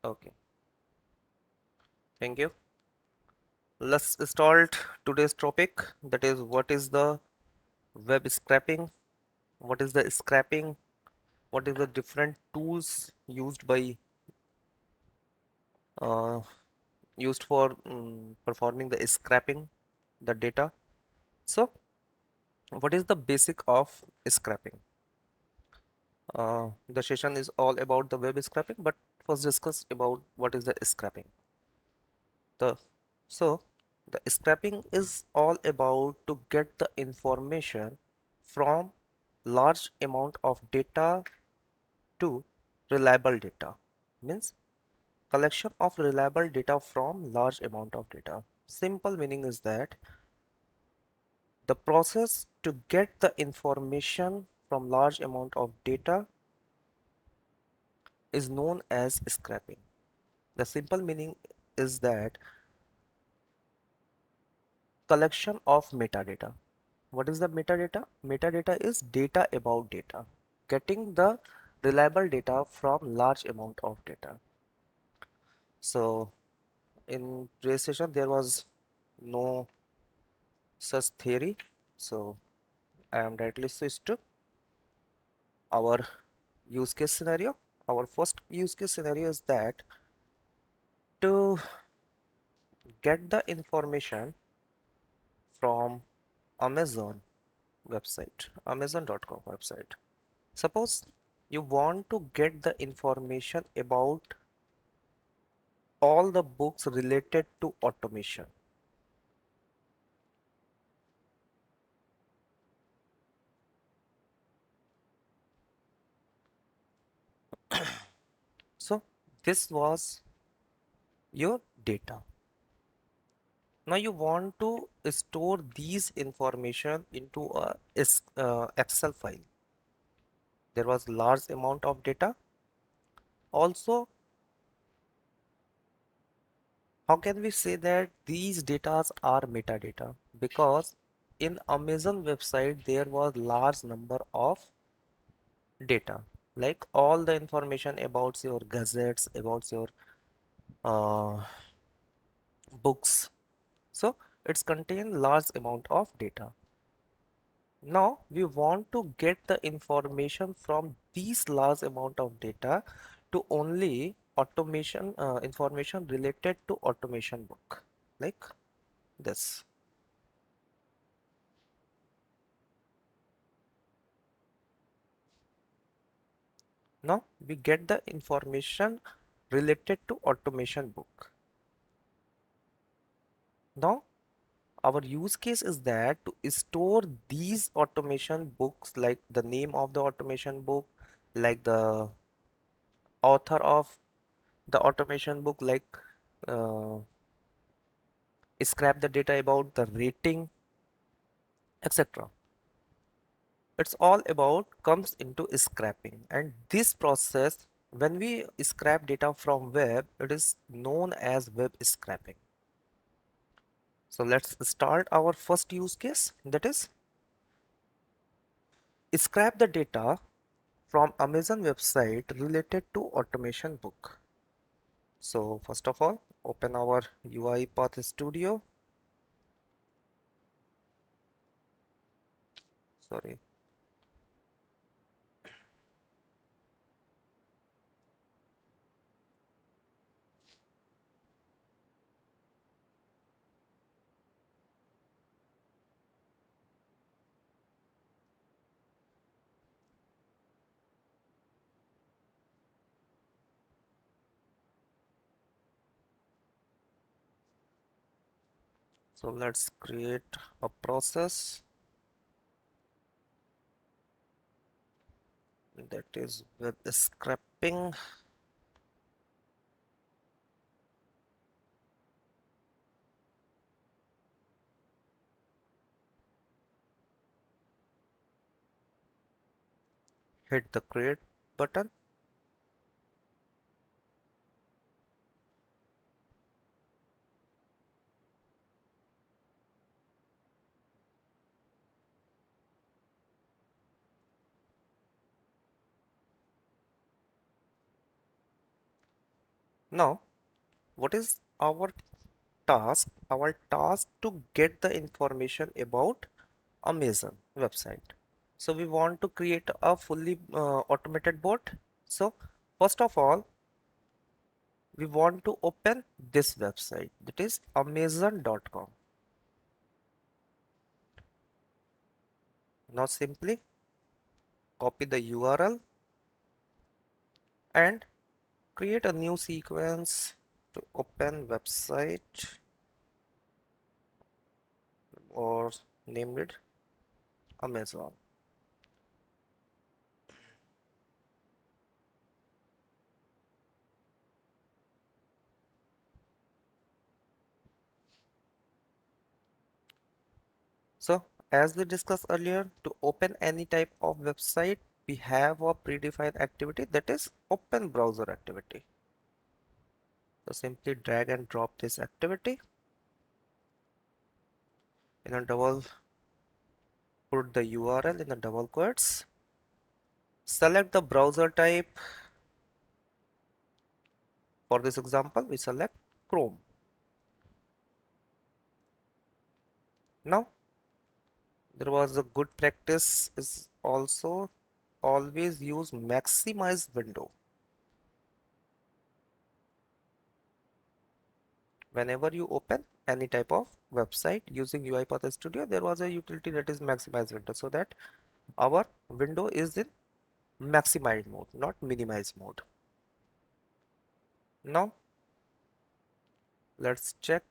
Okay, thank you. Let's start today's topic. That is, what is the web scraping? What is the scraping? What is the different tools uh, used for performing the scraping the data? So, what is the basic of scraping? The session is all about the web scraping, but first discuss about what is the scraping. The so the scraping is all about to get the information from large amount of data to reliable data. Means collection of reliable data from large amount of data. Simple meaning is that the process to get the information from large amount of data is known as scraping. The simple meaning is that collection of metadata. What is the metadata? Metadata is data about data. Getting the reliable data from large amount of data. So in today's session there was no such theory. So I am directly switched to our use case scenario. Our first use case scenario is that to get the information from Amazon website, Amazon.com website. Suppose you want to get the information about all the books related to automation. So this was your data. Now you want to store these information into a Excel file. There was large amount of data. Also, how can we say that these datas are metadata? Because in Amazon website there was large number of data, like all the information about your gadgets, about your uh, books. So it's contain large amount of data. Now we want to get the information from these large amount of data to only automation information related to automation book, like this. Now we get the information related to automation book. Now our use case is that to store these automation books, like the name of the automation book, like the author of the automation book, like uh, scrap the data about the rating, etc. It's all about comes into scrapping, and this process, when we scrap data from web, it is known as web scraping. So let's start our first use case, that is scrap the data from Amazon website related to automation book. So first of all, open our UiPath Studio. Sorry. So let's create a process that is with scrapping. Hit the create button. Now, what is our task? Our task to get the information about Amazon website. So we want to create a fully automated bot. So first of all, we want to open this website, that is amazon.com. Now simply copy the URL and create a new sequence to open website, or name it Amazon. So as we discussed earlier, to open any type of website, we have a predefined activity, that is open browser activity. So simply drag and drop this activity in a double, put the URL in the double quotes, select the browser type. For this example, we select Chrome. Now, there was a good practice is also always use maximize window. Whenever you open any type of website using UiPath Studio, there was a utility that is maximize window, so that our window is in maximize mode, not minimize mode. Now, let's check.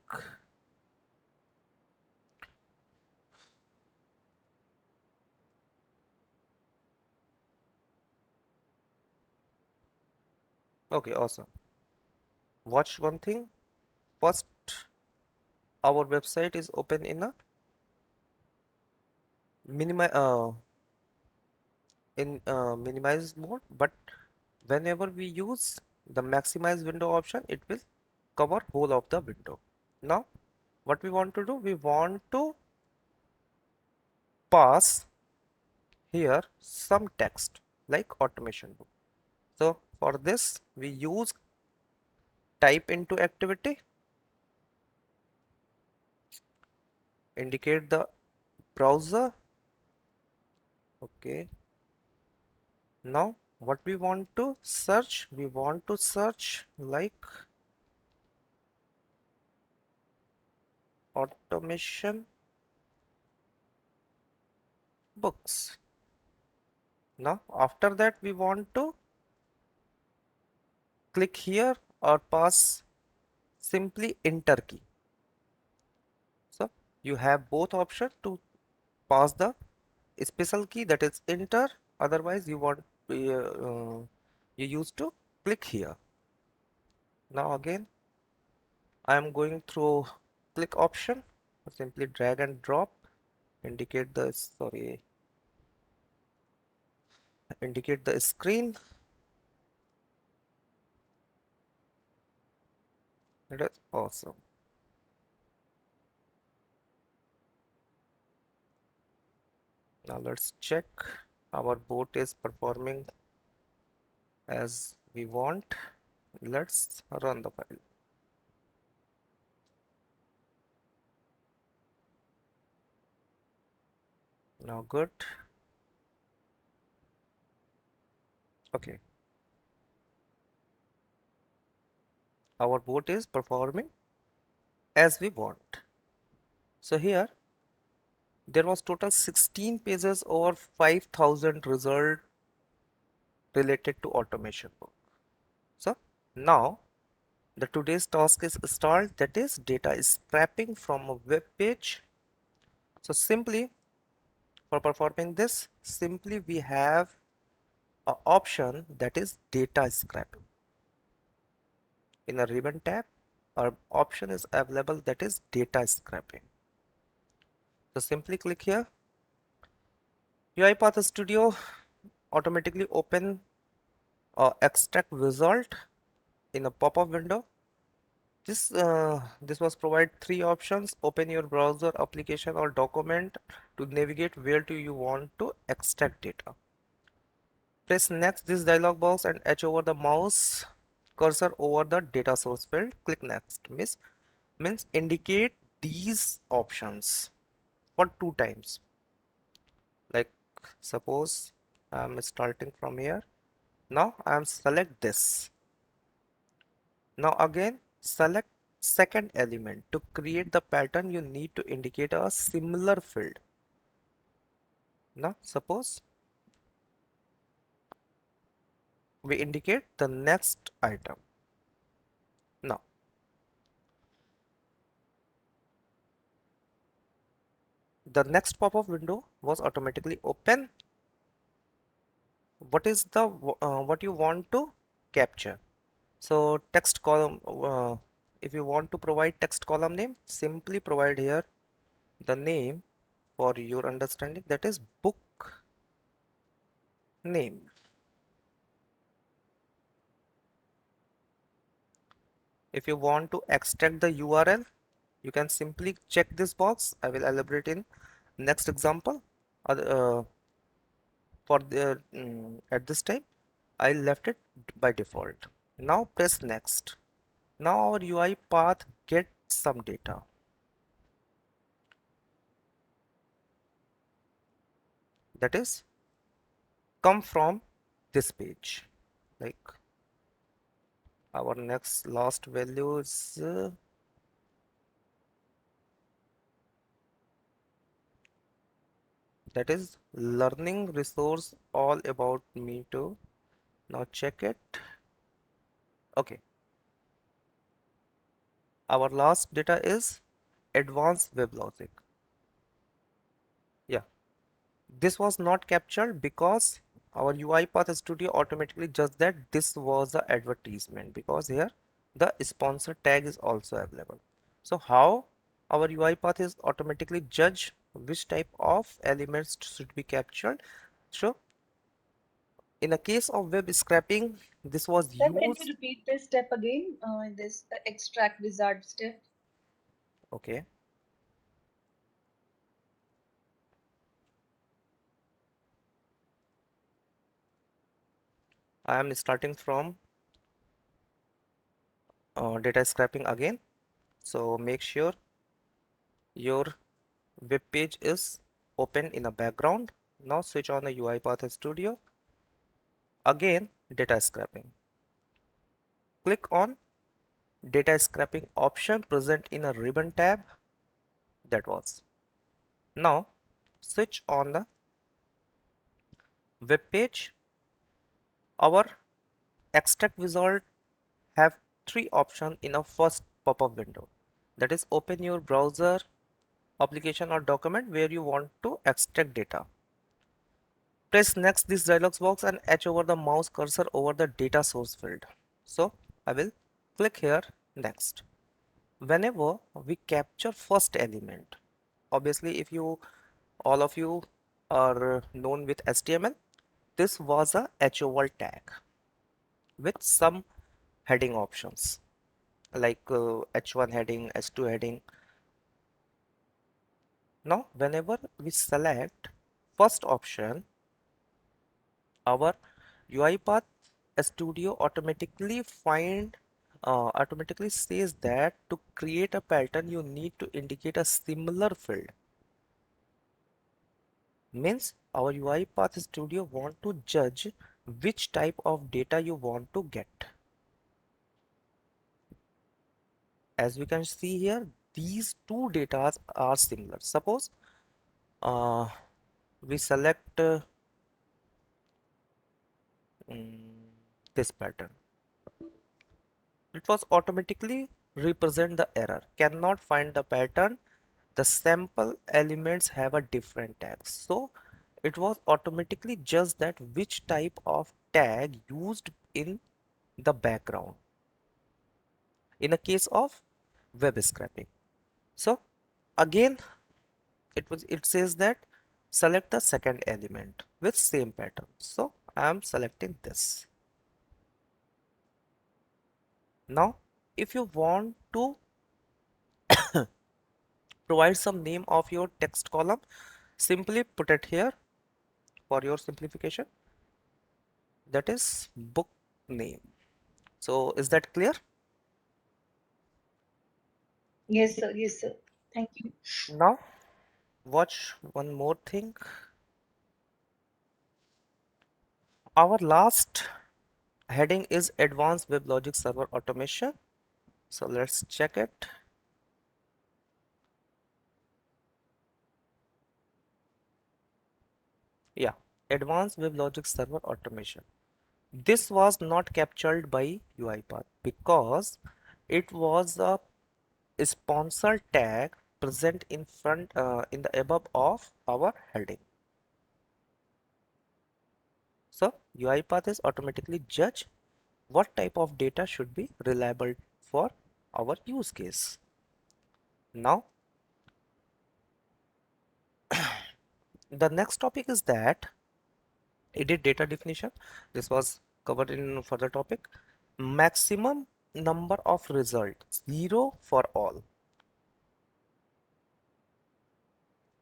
Okay, awesome. Watch one thing. First, our website is open in a minimize minimize mode, but whenever we use the maximize window option, it will cover whole of the window. Now, what we want to do, we want to pass here some text like automation book. So for this, we use type into activity, indicate the browser. Okay. Now, what we want to search? We want to search like automation books. Now, after that, we want to click here or pass simply enter key. So you have both options to pass the special key, that is enter. Otherwise, you want you used to click here. Now again, I am going through click option. Simply drag and drop. Indicate the indicate the screen. That is awesome. Now let's check our bot is performing as we want. Let's run the file. Now good. Okay. Our bot is performing as we want. So here there was total 16 pages over 5,000 result related to automation book. So now the today's task is start, that is data scraping from a web page. So simply for performing this, simply we have an option that is data scraping. In a ribbon tab, our option is available, that is data scraping. So simply click here. UiPath Studio automatically open extract result in a pop-up window. This was provide three options: open your browser, application, or document to navigate where do you want to extract data. Press next this dialog box and edge over the mouse cursor over the data source field, click next. Means indicate these options for 2 times. Like suppose I'm starting from here. Now I'm select this. Now again select second element. To create the pattern you need to indicate a similar field. Now suppose we indicate the next item. Now the next pop-up window was automatically open. What is the what you want to capture? So text column, if you want to provide text column name, simply provide here the name for your understanding, that is book name. If you want to extract the URL, you can simply check this box. I will elaborate in next example. For the at this time, I left it by default. Now press next. Now our UI path gets some data. That is come from this page. Like our next last value is that is learning resource all about me too. Now check it. Okay, our last data is advanced web logic. Yeah, this was not captured because our UiPath Studio automatically judged that this was the advertisement, because here the sponsor tag is also available. So how our UiPath is automatically judge which type of elements should be captured? So in a case of web scraping, this was Sir, can you used. repeat this step again? This extract wizard step. Okay, I am starting from data scraping again. So make sure your web page is open in the background. Now switch on the UiPath Studio. Again, data scraping. Click on data scraping option present in a ribbon tab. That was. Now switch on the web page. Our extract wizard have 3 options in a first pop-up window. That is, open your browser, application or document where you want to extract data. Press next this dialog box and edge over the mouse cursor over the data source field. So I will click here next. Whenever we capture first element, obviously if you all of you are known with HTML, this was a HOL tag with some heading options like H1 heading, H2 heading. Now whenever we select first option, our UiPath Studio automatically says that to create a pattern you need to indicate a similar field. Means our UiPath Studio want to judge which type of data you want to get. As we can see here, these two data are similar. Suppose uh, we select mm, this pattern. It was automatically represent the error. Cannot find the pattern. The sample elements have a different tag. So it was automatically just that which type of tag used in the background in a case of web scraping. So again it says that select the second element with same pattern. So I am selecting this. Now if you want to provide some name of your text column, simply put it here for your simplification, that is book name. So is that clear? Yes, sir. Yes, sir. Thank you. Now watch one more thing. Our last heading is Advanced Web Logic Server Automation. So let's check it. Yeah, Advanced Web Logic Server Automation. This was not captured by UiPath because it was a sponsor tag present in front in the above of our heading. So UiPath is automatically judge what type of data should be reliable for our use case. Now the next topic is that edit data definition. This was covered in further topic. Maximum number of results, 0 for all.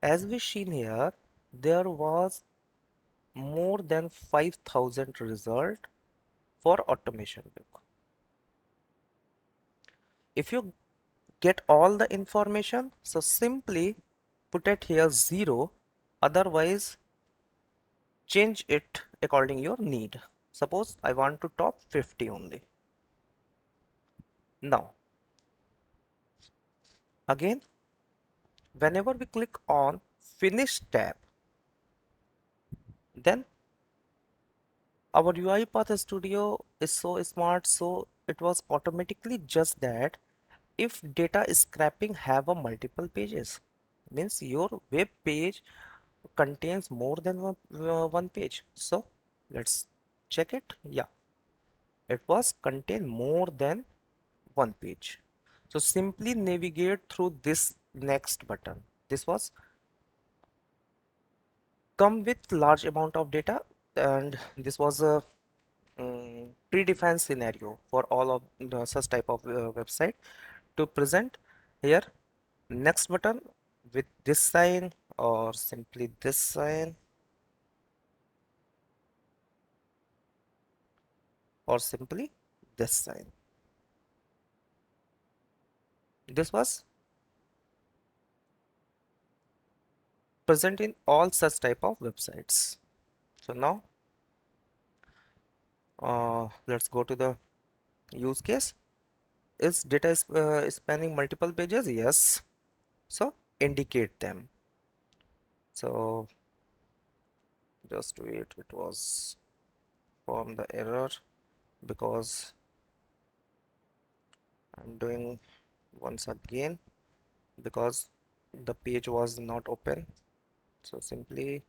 As we seen here, there was more than 5,000 result for automation book. If you get all the information, so simply put it here 0, otherwise change it according your need. Suppose I want to top 50 only. Now again, whenever we click on finish tab, then our UiPath Studio is so smart, so it was automatically just that if data scraping have a multiple pages, means your web page contains more than one page. So let's check it. Yeah, it was contain more than one page. So simply navigate through this next button. This was come with large amount of data, and this was a predefined scenario for all of the such type of website to present here. Next button with this sign or simply this sign or simply this sign. This was present in all such type of websites. So now let's go to the use case. Is data spanning multiple pages? Yes. So indicate them. So just wait, it was from the error because I'm doing once again because the page was not open. So simply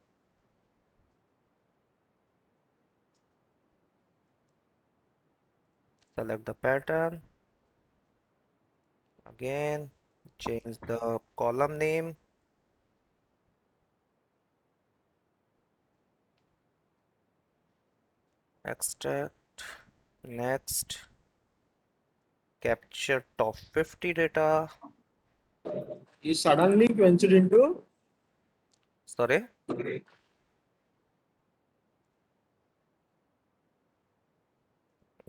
select the pattern, again change the column name, extract, next, capture top 50 data. You suddenly ventured into Sorry,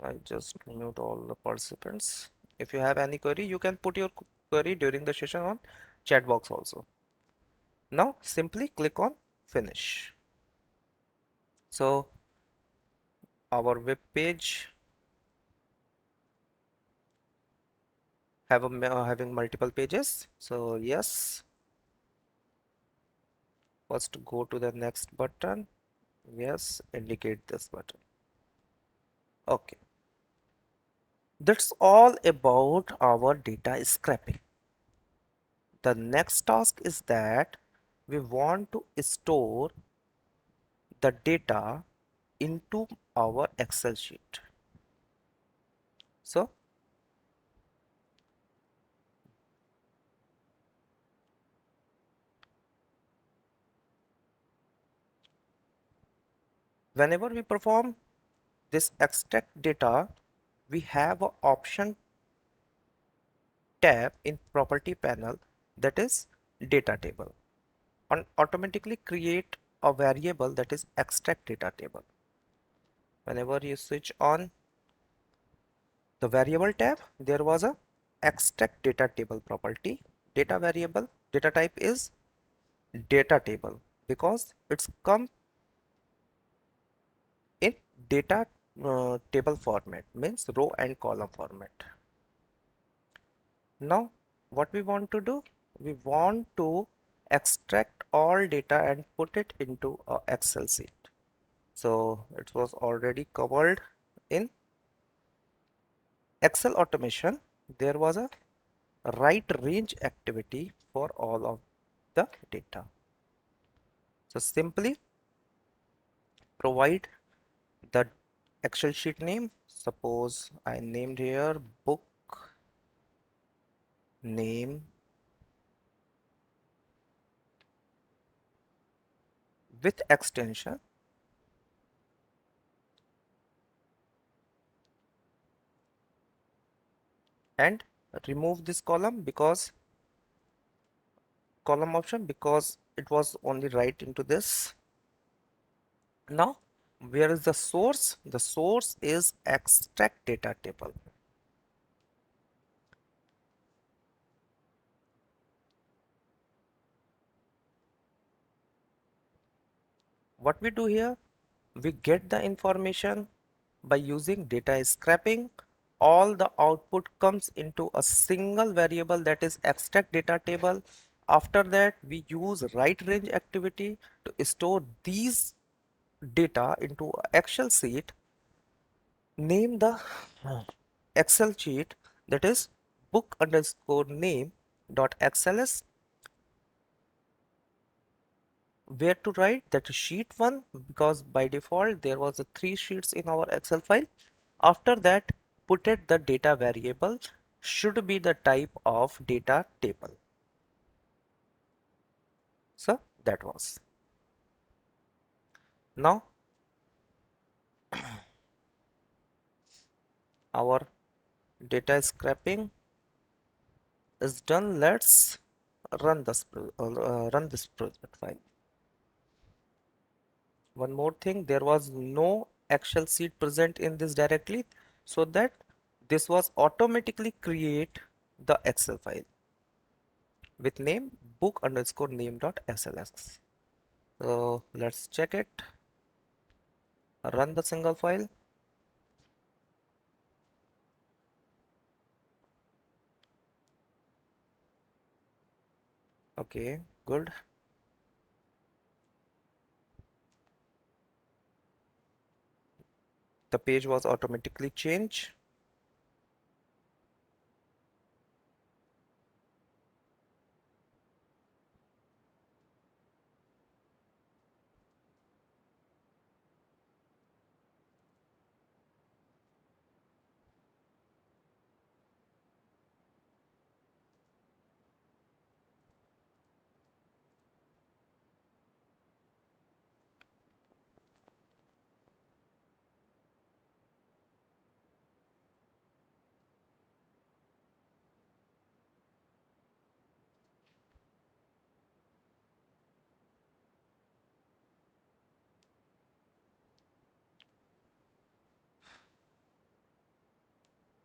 I just mute all the participants. If you have any query, you can put your query during the session on chat box also. Now simply click on finish. So our web page have having multiple pages. So yes, first go to the next button. Yes, indicate this button. Okay, that's all about our data scraping. The next task is that we want to store the data into our Excel sheet. So whenever we perform this extract data, we have an option tab in property panel, that is data table, and automatically create a variable that is extract data table. Whenever you switch on The variable tab, there was a extract data table property. Data variable, data type is data table because it's come in data table format, means row and column format. Now what we want to do, we want to extract all data and put it into a Excel sheet. So it was already covered in Excel automation. There was a write range activity for all of the data. So simply provide the Excel sheet name. Suppose I named here book name with extension, and remove this column option because it was only right into this. Now where is the source? The source is extract data table. What we do here, we get the information by using data scraping. All the output comes into a single variable, that is extract data table. After that we use write range activity to store these data into a Excel sheet. Name the Excel sheet, that is book underscore name dot xls. Where to write? That is sheet 1, because by default there was a 3 sheets in our Excel file. After that, put it the data variable should be the type of data table. So that was. Now our data scraping is done. Let's run this project file. One more thing, there was no Excel sheet present in this directly, so that this was automatically create the Excel file with name book underscore name dot xls. So let's check it. Run the single file. Okay, good. The page was automatically changed.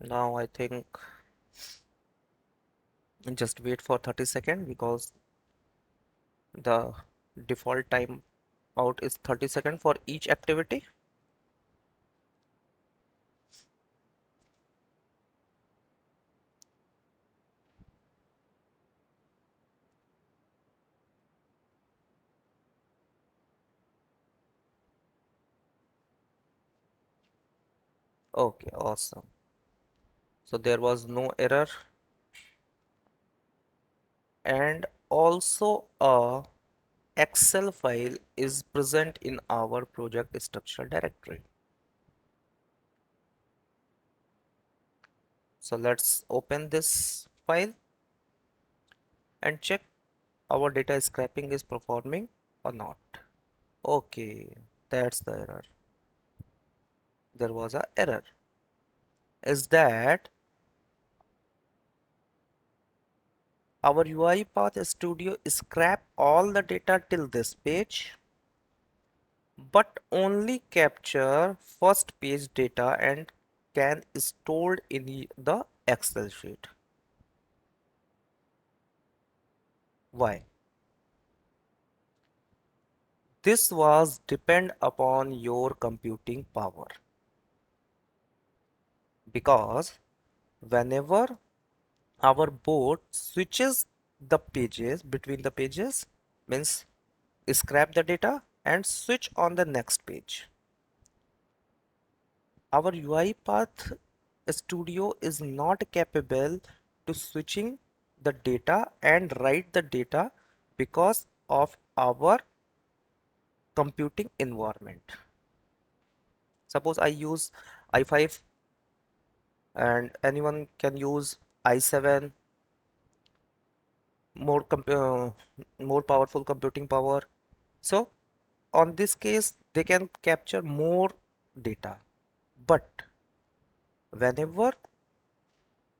Now I think just wait for 30 seconds because the default time out is 30 seconds for each activity. Okay, awesome. So there was no error, and also a Excel file is present in our project structure directory. So let's open this file and check our data scraping is performing or not. Okay, that's the error. There was a error. Is that our UiPath Studio scrap all the data till this page, but only capture first page data and can stored in the Excel sheet. Why? This was depend upon your computing power, because whenever our board switches the pages between the pages, means scrap the data and switch on the next page, our UiPath Studio is not capable to switching the data and write the data because of our computing environment. Suppose I use i5 and anyone can use i7, more powerful computing power. So on this case, they can capture more data. But whenever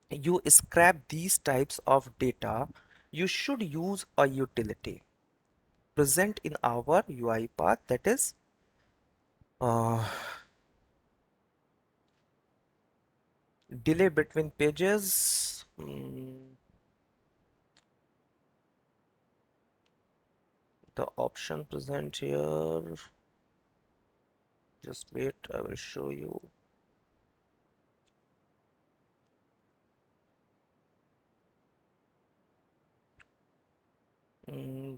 you scrap these types of data, you should use a utility present in our UiPath, that is uh, delay between pages. The option present here, just wait, I will show you.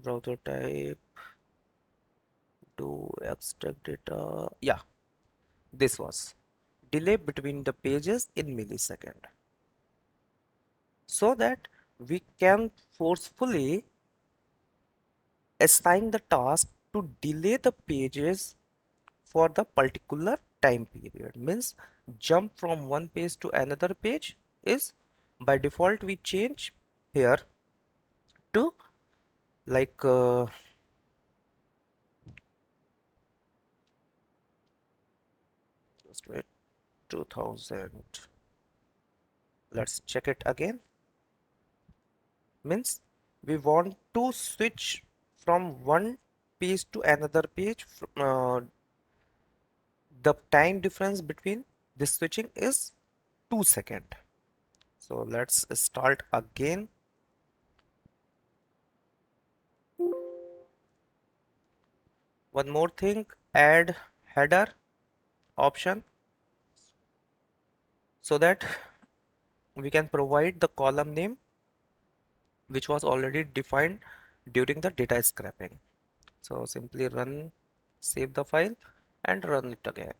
Browser type, do extract data. Yeah, this was delay between the pages in millisecond, so that we can forcefully assign the task to delay the pages for the particular time period. Means jump from one page to another page is by default we change here to like just wait, 2000. Let's check it again. Means we want to switch from one page to another page. The time difference between this switching is 2 seconds. So let's start again. One more thing, add header option, so that we can provide the column name which was already defined during the data scraping. So simply run, save the file and run it again.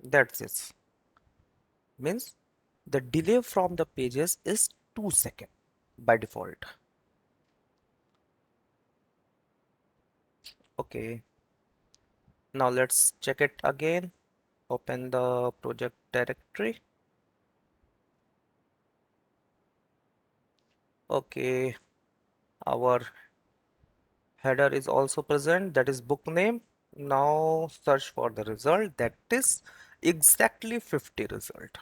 That's it. Means the delay from the pages is 2 seconds by default. Okay, now let's check it again. Open the project directory. Okay, our header is also present, that is book name. Now search for the result, that is exactly 50 result.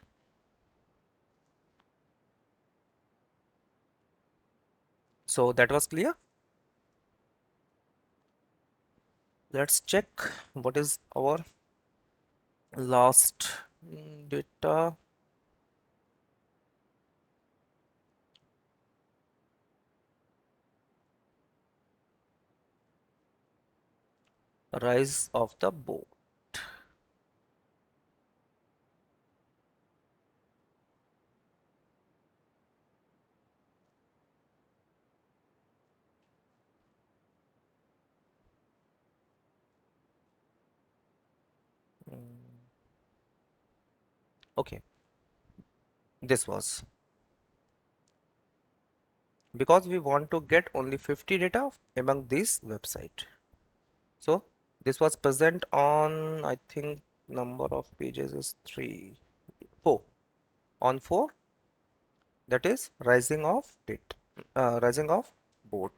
So that was clear. Let's check what is our last data. Rise of the boat. Mm, okay, this was because we want to get only 50 data among this website. So this was present on, I think number of pages is 4 on 4, that is rising of boat.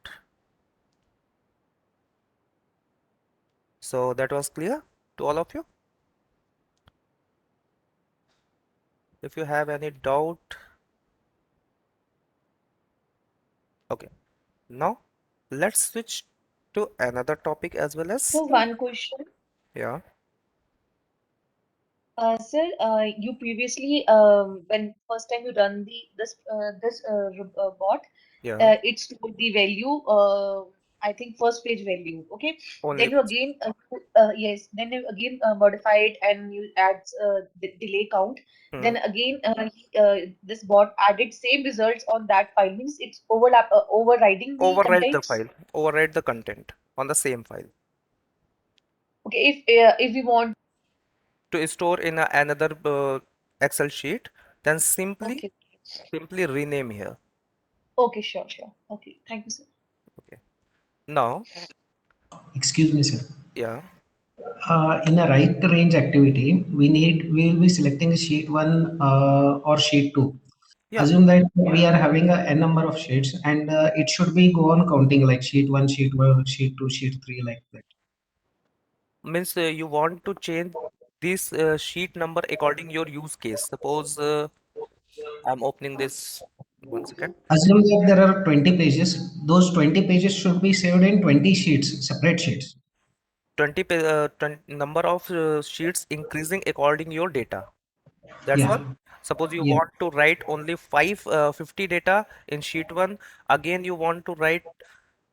So that was clear to all of you. If you have any doubt, okay. Now let's switch to another topic as well as, So one question. yeah, Sir, you previously, when first time you run this bot, yeah, it stored the value, I think first page value. Okay, only then you again, yes, then you again modify it and you add the delay count. hmm, Then again, this bot added same results on that file. Means it's overriding the overwrite the contents. file, overwrite the content on the same file Okay, if we want, to store in another Excel sheet, then okay, simply rename here. okay, sure, sure. Okay, thank you, sir. Okay. Now, Excuse me, sir. yeah, In a right range activity, we will be selecting sheet one or sheet two. yeah, Assume that we are having a n number of sheets, and it should be go on counting like sheet one, sheet two, sheet three, like that. means you want to change this sheet number according your use case. Suppose I'm opening this, 1 second. Assume that there are 20 pages. Those 20 pages should be saved in 20 sheets, separate sheets. 20 number of sheets increasing according your data. That's Yeah, all. Suppose you yeah. want to write only 50 data in sheet 1, again you want to write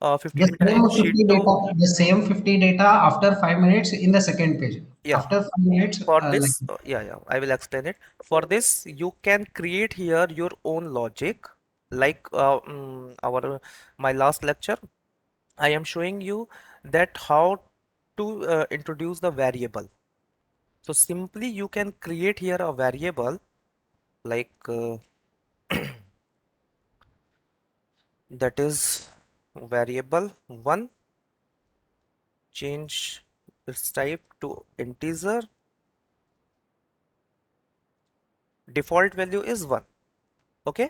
50 data in sheet 2. The same 50 data after 5 minutes in the second page. Yeah, After 5 minutes, for like this, yeah, I will explain it. For this, you can create here your own logic, like my last lecture. I am showing you that how to introduce the variable. So simply you can create here a variable like that is variable 1, change its type to integer, default value is 1. Okay.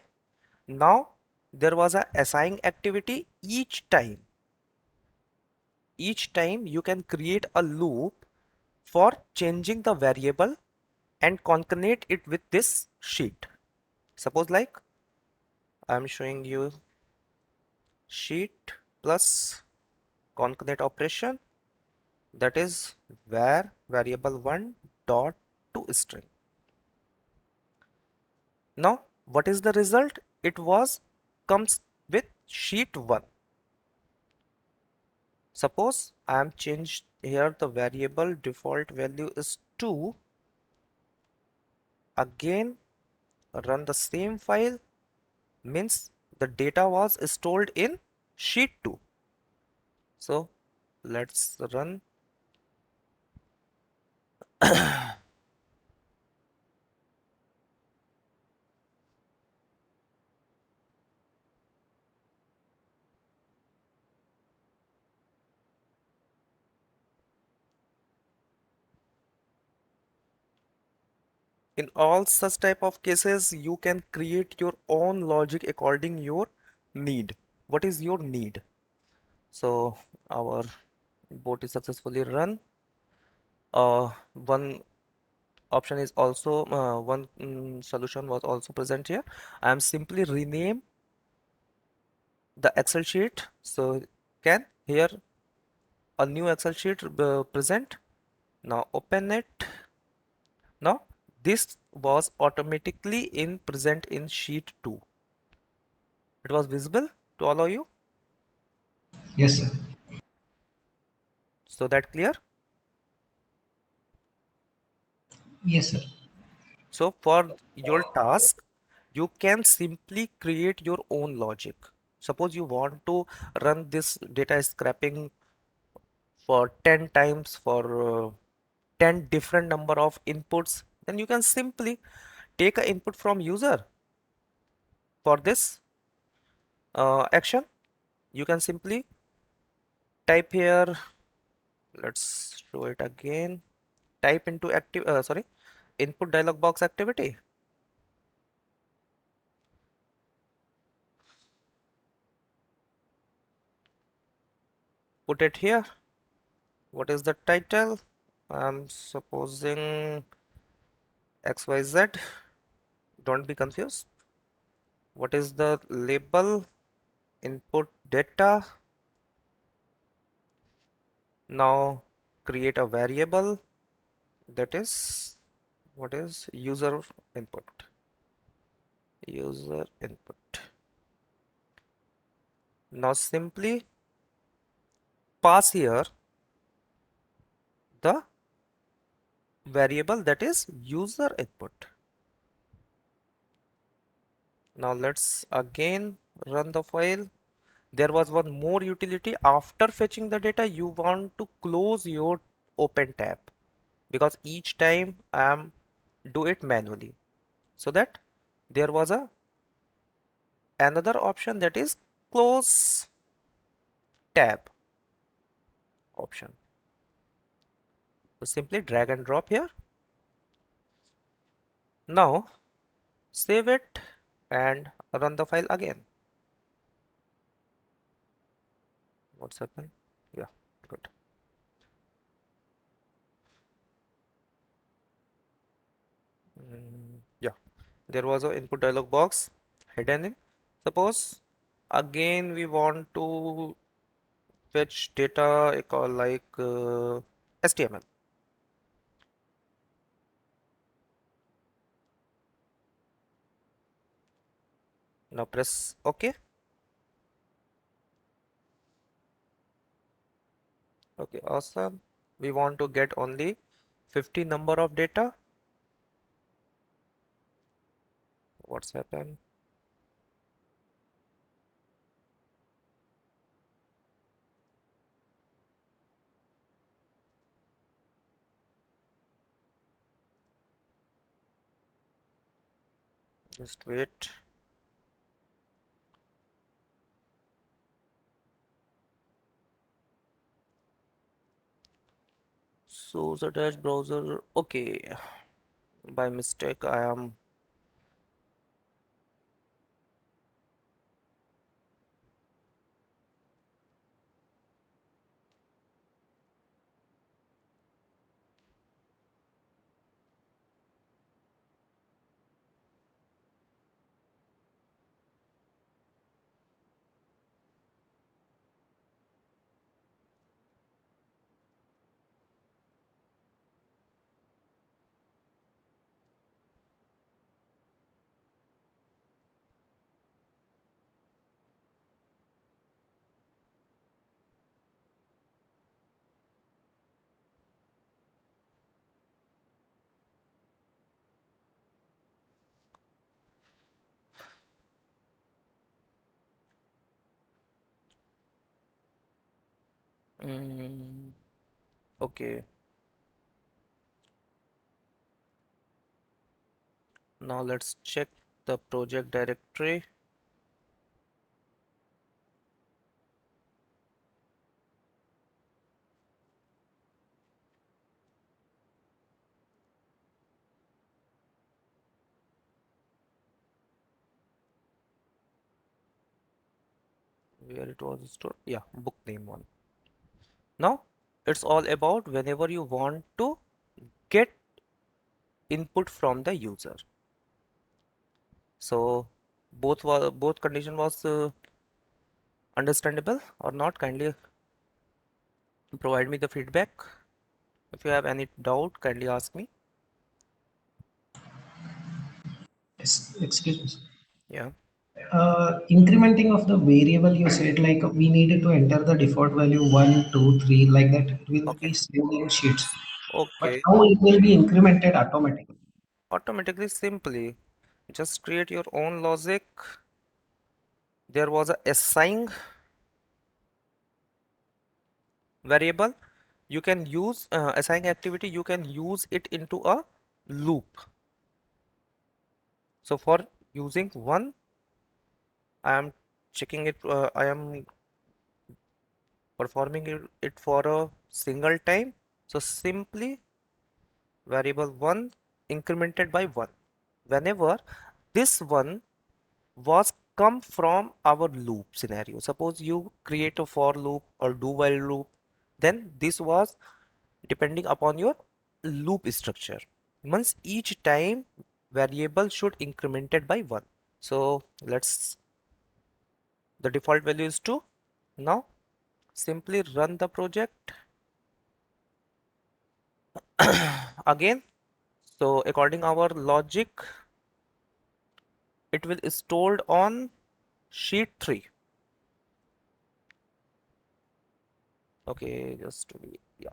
Now there was a assign activity. Each time you can create a loop for changing the variable and concatenate it with this sheet. Suppose like I'm showing you sheet plus concatenate operation, that is var variable 1 dot to string. Now what is the result? It was comes with sheet 1. Suppose I am changed here, the variable default value is 2. Again run the same file, means the data was stored in sheet 2. So let's run. In all such type of cases, you can create your own logic according your need. What is your need? So our bot is successfully run. One option is also one solution was also present here. I am simply rename the Excel sheet. So can here a new Excel sheet present. Now open it. Now this was automatically in present in sheet 2. It was visible to all of you. yes, sir. So that clear? Yes, sir. So for your task, you can simply create your own logic. Suppose you want to run this data scraping for 10 times for 10 different number of inputs, then you can simply take an input from user. For this action, you can simply type here, let's show it again, type into active sorry, input dialog box activity, put it here. What is the title? I'm supposing XYZ. Don't be confused. What is the label? Input data. Now create a variable that is, what is user input? User input. Now simply pass here the variable that is user input. Now let's again run the file. There was one more utility. After fetching the data, you want to close your open tab, because each time I am do it manually. So that there was a another option, that is close tab option. So simply drag and drop here. Now save it and run the file again. What's happened? Yeah, good. Yeah, there was a input dialog box hidden in. Suppose again we want to fetch data like HTML. Now press OK. Okay, awesome. We want to get only 50 number of data. What's happened? Just wait. So the dash browser. Okay, by mistake I am. Mm, okay, now let's check the project directory. Where it was stored. Yeah, book name one. Now it's all about whenever you want to get input from the user. So both condition was understandable or not? Kindly provide me the feedback. If you have any doubt, kindly ask me. Yes, excuse me. Yeah. Incrementing of the variable, you said like we needed to enter the default value 1, 2, 3, like that it will Okay. be saved in sheets. But Okay. how it will be incremented automatically? Automatically, simply just create your own logic. There was a assign variable. You can use assign activity. You can use it into a loop. So for using one, I am checking it. I am performing it for a single time. So simply variable one incremented by one. Whenever this one was come from our loop scenario. Suppose you create a for loop or do while loop, then this was, depending upon your loop structure. Once each time variable should incremented by 1. So the default value is 2. Now simply run the project again. So according our logic, it will stored on sheet 3. Okay, just to be, yeah.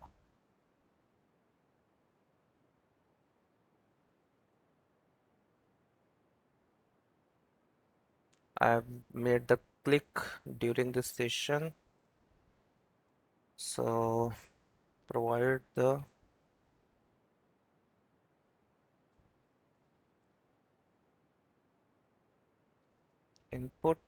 I have made the click during this session. So provide the input.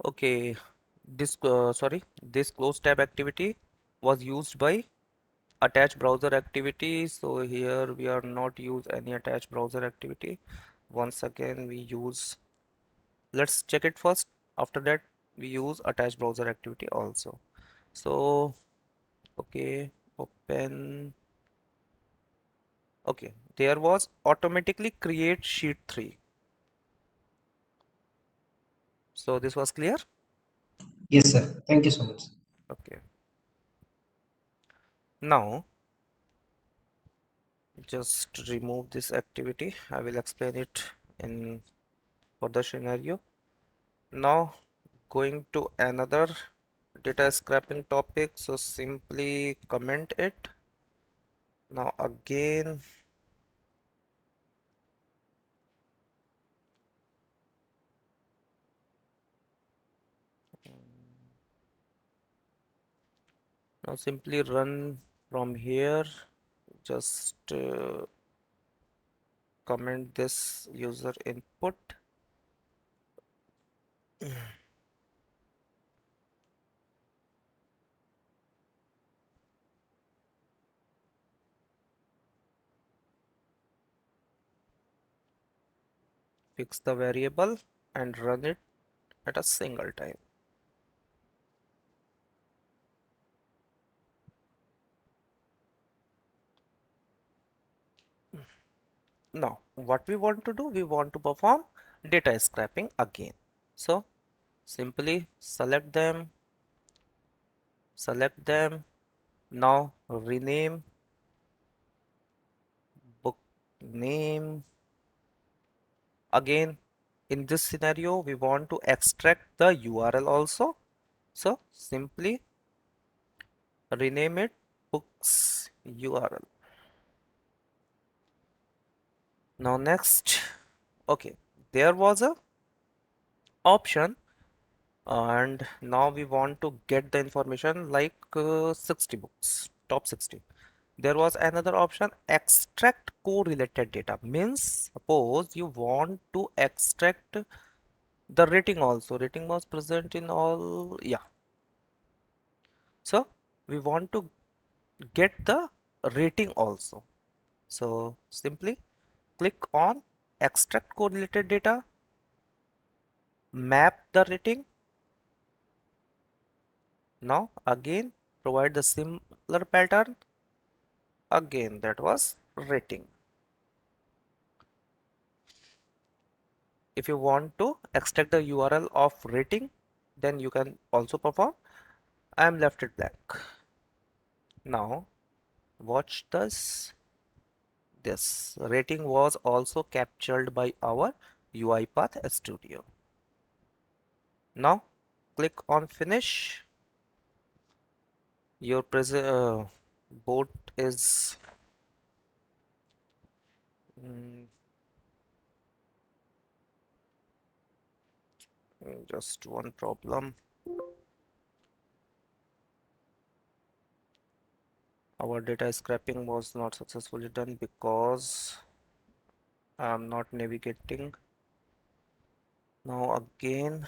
Okay, this close tab activity was used by attach browser activity. So here we are not use any attach browser activity. Once again we use, let's check it first. After that we use attach browser activity also. So okay, open. Okay, there was automatically create sheet 3. So this was clear. Yes, sir. Thank you so much. Okay, now just remove this activity. I will explain it in further scenario. Now going to another data scraping topic, so simply comment it. Now again, now simply run from here. Just comment this user input. Fix the variable and run it at a single time. Now what we want to do, we want to perform data scraping again. So simply select them. Now rename book name. Again, in this scenario we want to extract the URL also. So simply rename it books URL. Now next, okay, there was a option, and now we want to get the information like 60 books, top 60. There was another option, extract correlated data. Means suppose you want to extract the rating also. Rating was present in all, yeah. So we want to get the rating also. So simply click on extract correlated data, map the rating. Now again provide the similar pattern. Again that was rating. If you want to extract the URL of rating, then you can also perform. I am left it blank. Now watch this. This rating was also captured by our UiPath Studio. Now click on finish. Your board is mm, just one problem. Our data scraping was not successfully done because I am not navigating. Now again,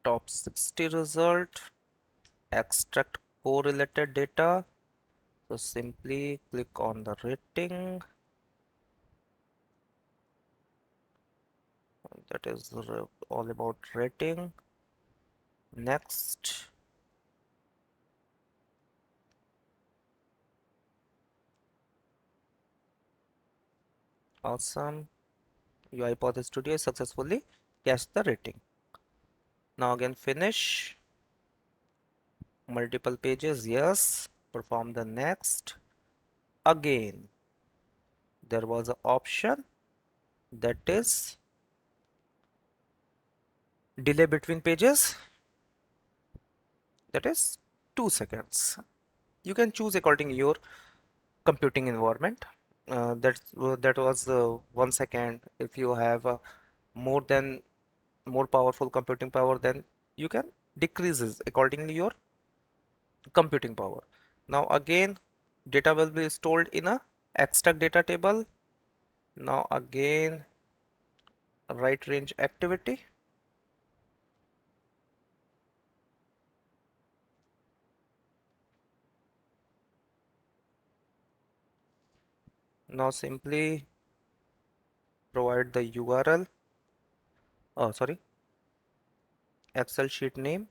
top 60 result, extract correlated data. So simply click on the rating. That is all about rating. Next. Awesome. Your hypothesis studio successfully cached the rating. Now again finish. Multiple pages, yes. Perform the next. Again, there was an option that is delay between pages. That is 2 seconds. You can choose according to your computing environment. That was 1 second. If you have more than more powerful computing power, then you can decreases accordingly your computing power. Now again, data will be stored in a extract data table. Now again, right range activity. Now simply provide the URL. Oh, sorry, Excel sheet name.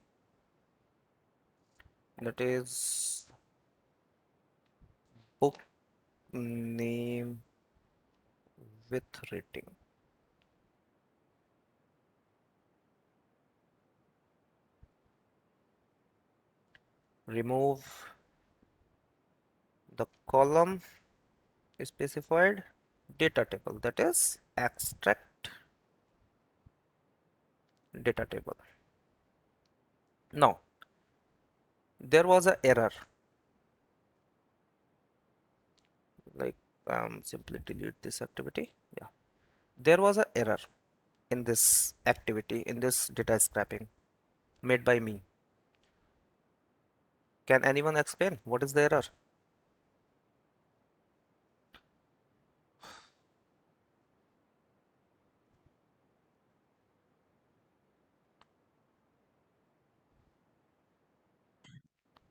That is book name with rating. Remove the column specified data table, that is extract data table. Now there was an error, like simply delete this activity. Yeah, there was an error in this activity, in this data scraping made by me. Can anyone explain what is the error?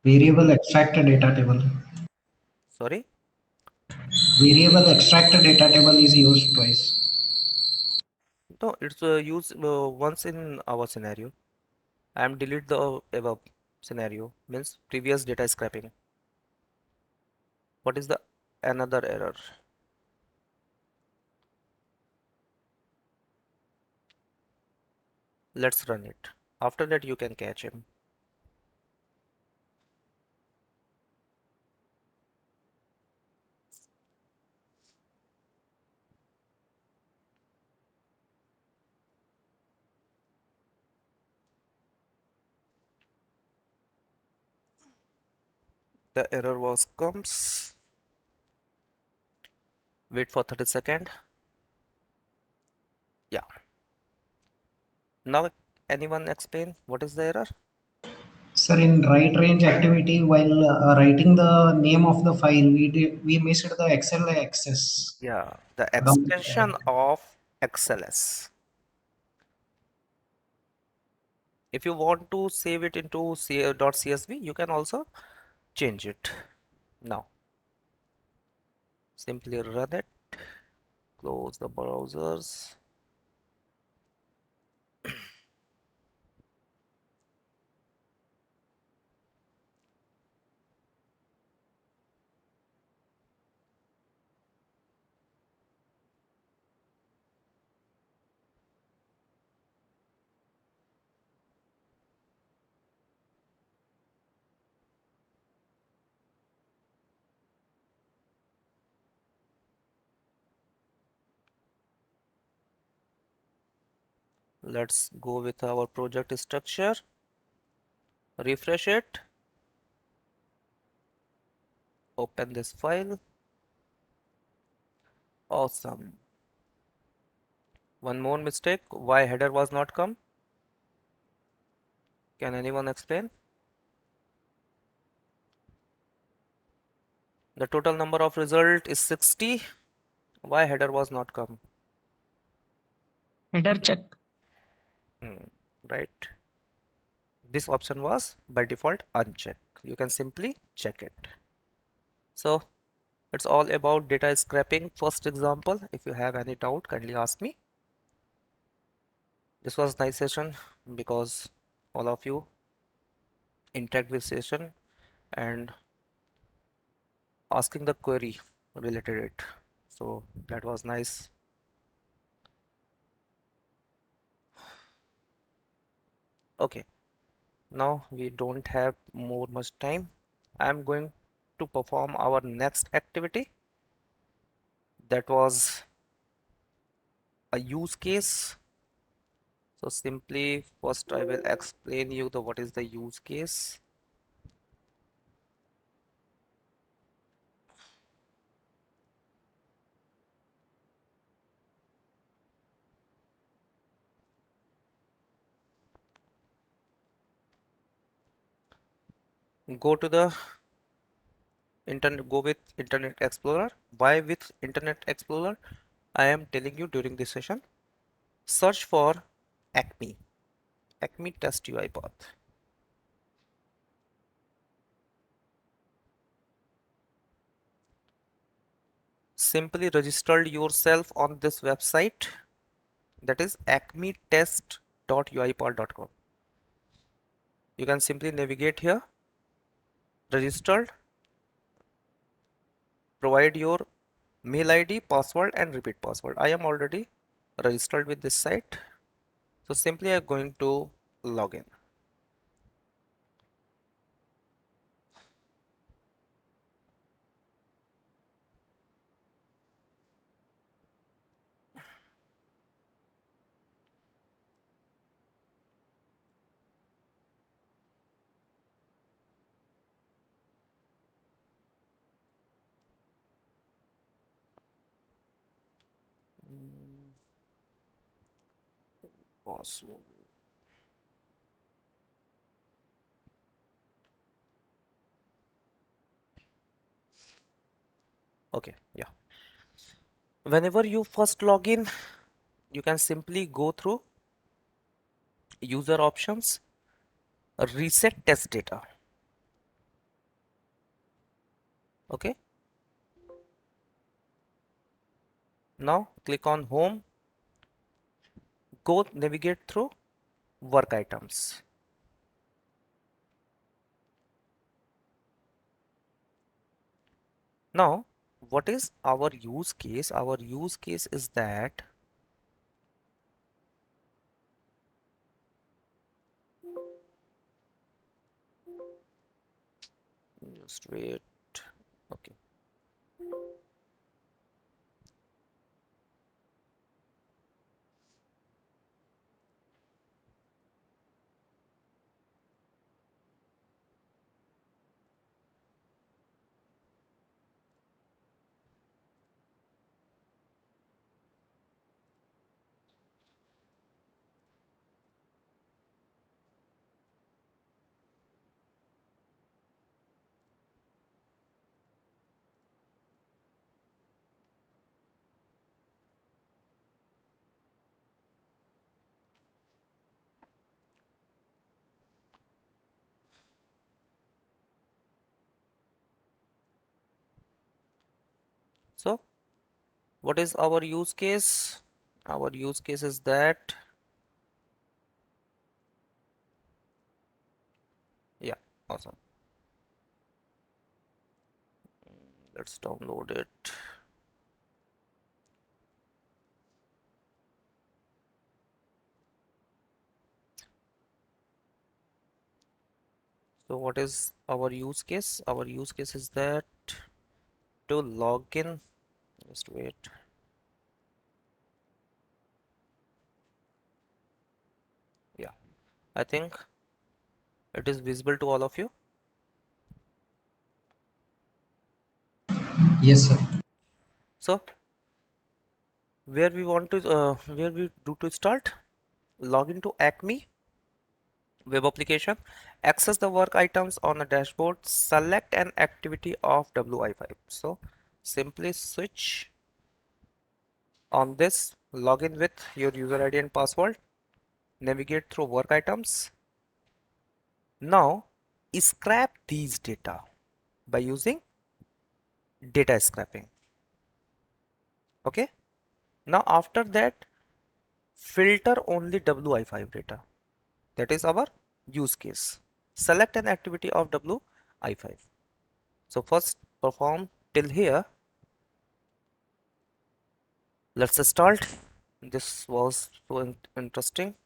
Variable extract data table. Sorry. Variable extract data table is used twice. No, it's used once in our scenario. I am delete the above scenario, means previous data scraping. What is the another error? Let's run it. After that you can catch him. The error was comes. Wait for 30 seconds. Yeah. Now anyone explain what is the error? Sir, in right range activity, while writing the name of the file, we missed the Excel access. Yeah, the Account. extension of XLS. If you want to save it into .csv, you can also change it. Now, simply run it, close the browsers. Let's go with our project structure. Refresh it. Open this file. Awesome. One more mistake. Why header was not come? Can anyone explain? The total number of result is 60. Why header was not come? Header check. Hmm, right. this option was by default unchecked. You can simply check it. So it's all about data scraping. First example, if you have any doubt, kindly ask me. This was nice session because all of you interact with session and asking the query related it. So that was nice. Okay, now we don't have more much time. I'm going to perform our next activity. That was a use case. So simply first I will explain you the what is the use case. Go to the internet, go with Internet Explorer. Why with Internet Explorer? I am telling you during this session. Search for Acme, Acme test UI path. Simply register yourself on this website, that is acmetest.uipath.com. You can simply navigate here, registered, provide your mail ID, password and repeat password. I am already registered with this site. So simply I'm going to log in. Password. Okay, yeah. Whenever you first log in, you can simply go through user options, reset test data. Okay. Now click on home, go navigate through work items. Now, what is our use case? Our use case is that just wait. Okay. So, what is our use case? Our use case is that, yeah, awesome. Let's download it. So, what is our use case? Our use case is that to log in, just wait. Yeah, I think it is visible to all of you. Yes, sir. So, where we do to start? Log into Acme web application, access the work items on the dashboard, select an activity of WI5. So simply switch on this, log in with your user ID and password, navigate through work items, Now scrap these data by using data scrapping. Okay, now after that filter only WI5 data. That is our use case. Select an activity of WI5. So first perform till here. Let's start. This was so interesting.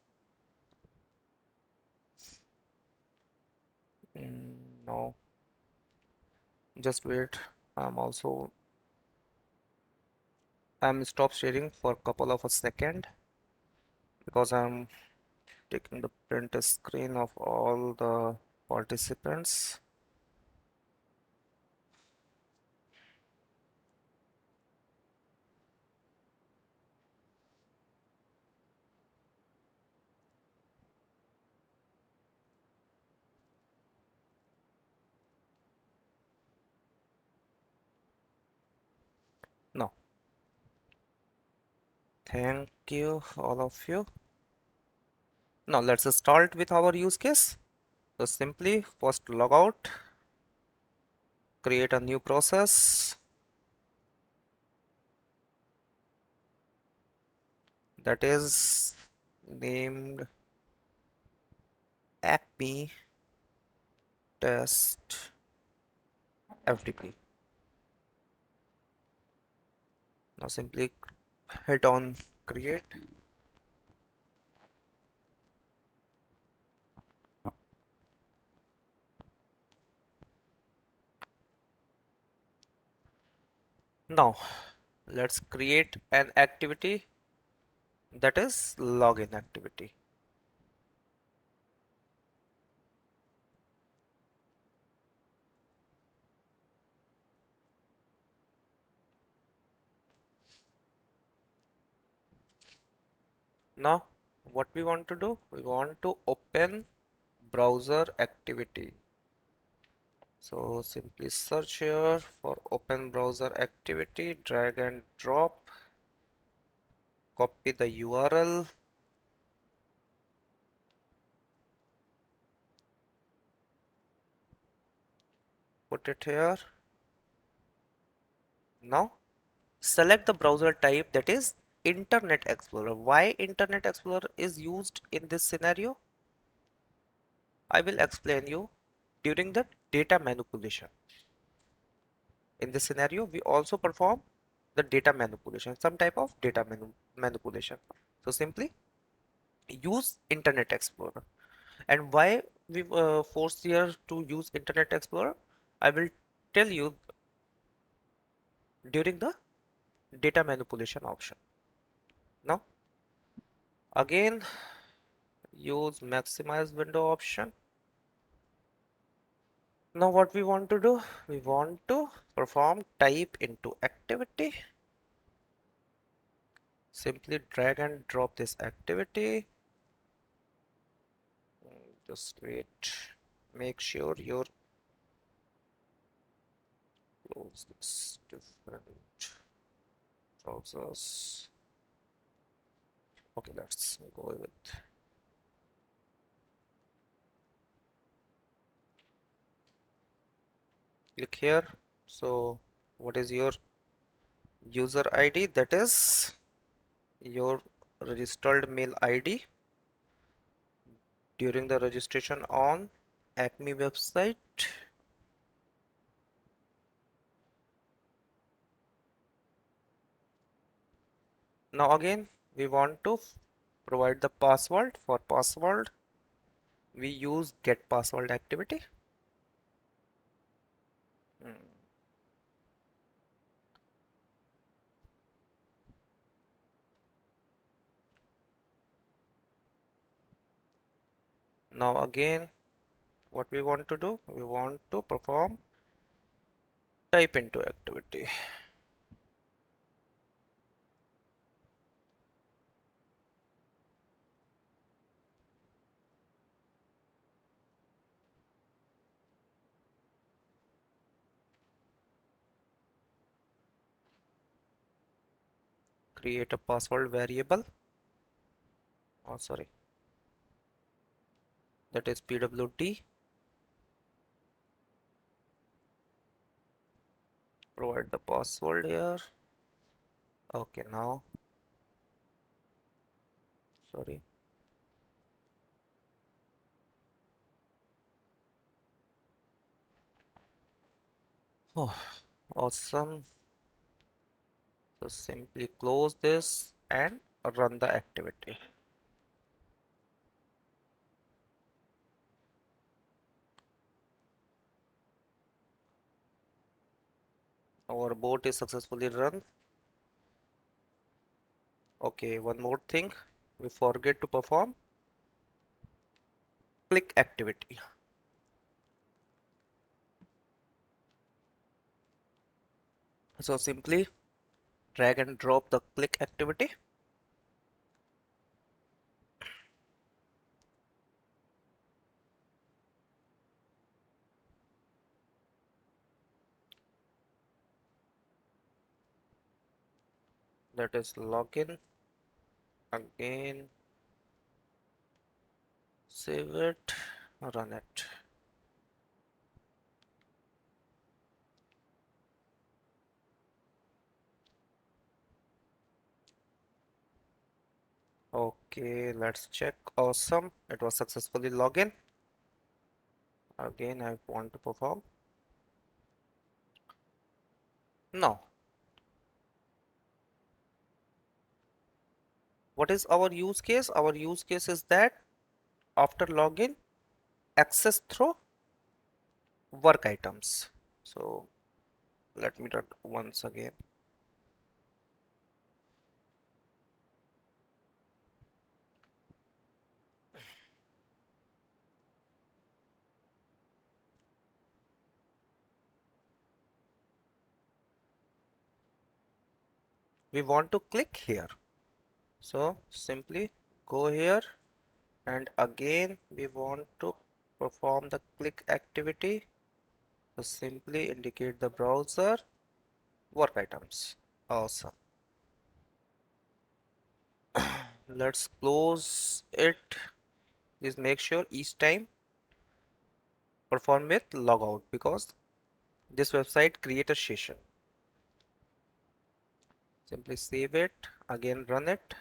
Now just wait. I'm stop sharing for a couple of a second because I'm taking the print screen of all the participants. Now, thank you all of you. Now let's start with our use case. So simply first log out, create a new process that is named Acme test FDP. Now simply hit on create. Now let's create an activity that is login activity. Now what we want to do, we want to open browser activity. So simply search here for open browser activity, drag and drop, copy the URL, put it here. Now select the browser type, that is Internet Explorer. Why Internet Explorer is used in this scenario? I will explain you during the data manipulation. In this scenario, we also perform the data manipulation, some type of data manipulation. So simply use Internet Explorer. And why we force here to use Internet Explorer, I will tell you during the data manipulation option. Now again use maximize window option. Now what we want to do, we want to perform type into activity. Simply drag and drop this activity. Just wait, make sure your close this different browsers. Okay, let's go with click here. So what is your user ID? That is your registered mail ID during the registration on Acme website. Now again we want to provide the password. For password we use get password activity. Hmm. Now again what we want to do, we want to perform type into activity. Create a password variable, oh sorry, that is pwd. provide the password here. Okay, now, sorry. Oh, awesome. So simply close this and run the activity. Our bot is successfully run. Okay, one more thing. We forget to perform click activity. So simply drag and drop the click activity. That is login. Again, save it, run it. Okay, let's check. Awesome. It was successfully login. Again, I want to perform. Now, what is our use case? Our use case is that after login, access through work items. So let me run once again. We want to click here. So simply go here and again we want to perform the click activity. So simply indicate the browser work items. Awesome. Let's close it. Please make sure each time perform with logout because this website create a session. Simply save it, again run it.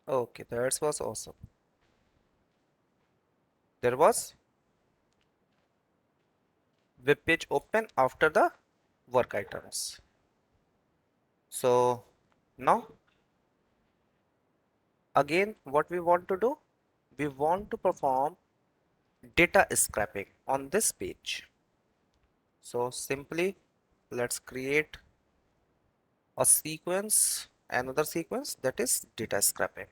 Okay, that was awesome. There was web page open after the work items. So now again what we want to do, we want to perform data scraping on this page. So simply let's create a sequence, another sequence, that is data scraping.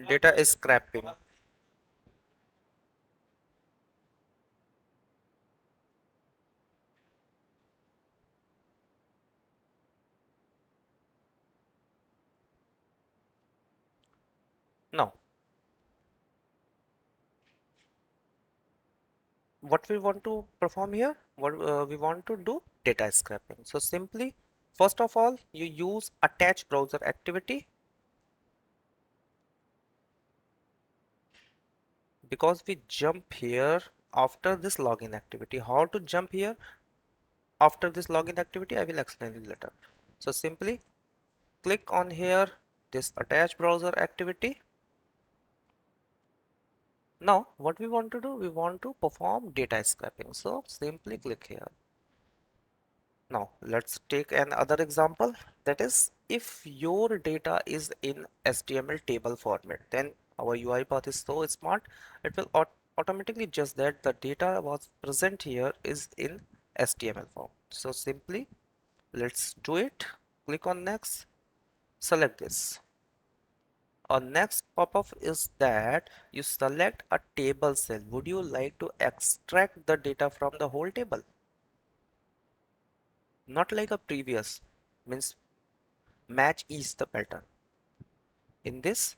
Data scraping. Now what we want to perform here, what we want to do data scraping. So simply first of all you use attach browser activity, because we jump here after this login activity. How to jump here after this login activity I will explain it later. So simply click on here this attach browser activity. Now what we want to do, we want to perform data scraping, so simply click here. Now let's take another example, that is if your data is in HTML table format, then our UI path is so smart, it will automatically judge that the data was present here is in HTML form. So simply let's do it. Click on next, select this. Our next pop-up is that you select a table cell. Would you like to extract the data from the whole table? Not like a previous, means match is the pattern. In this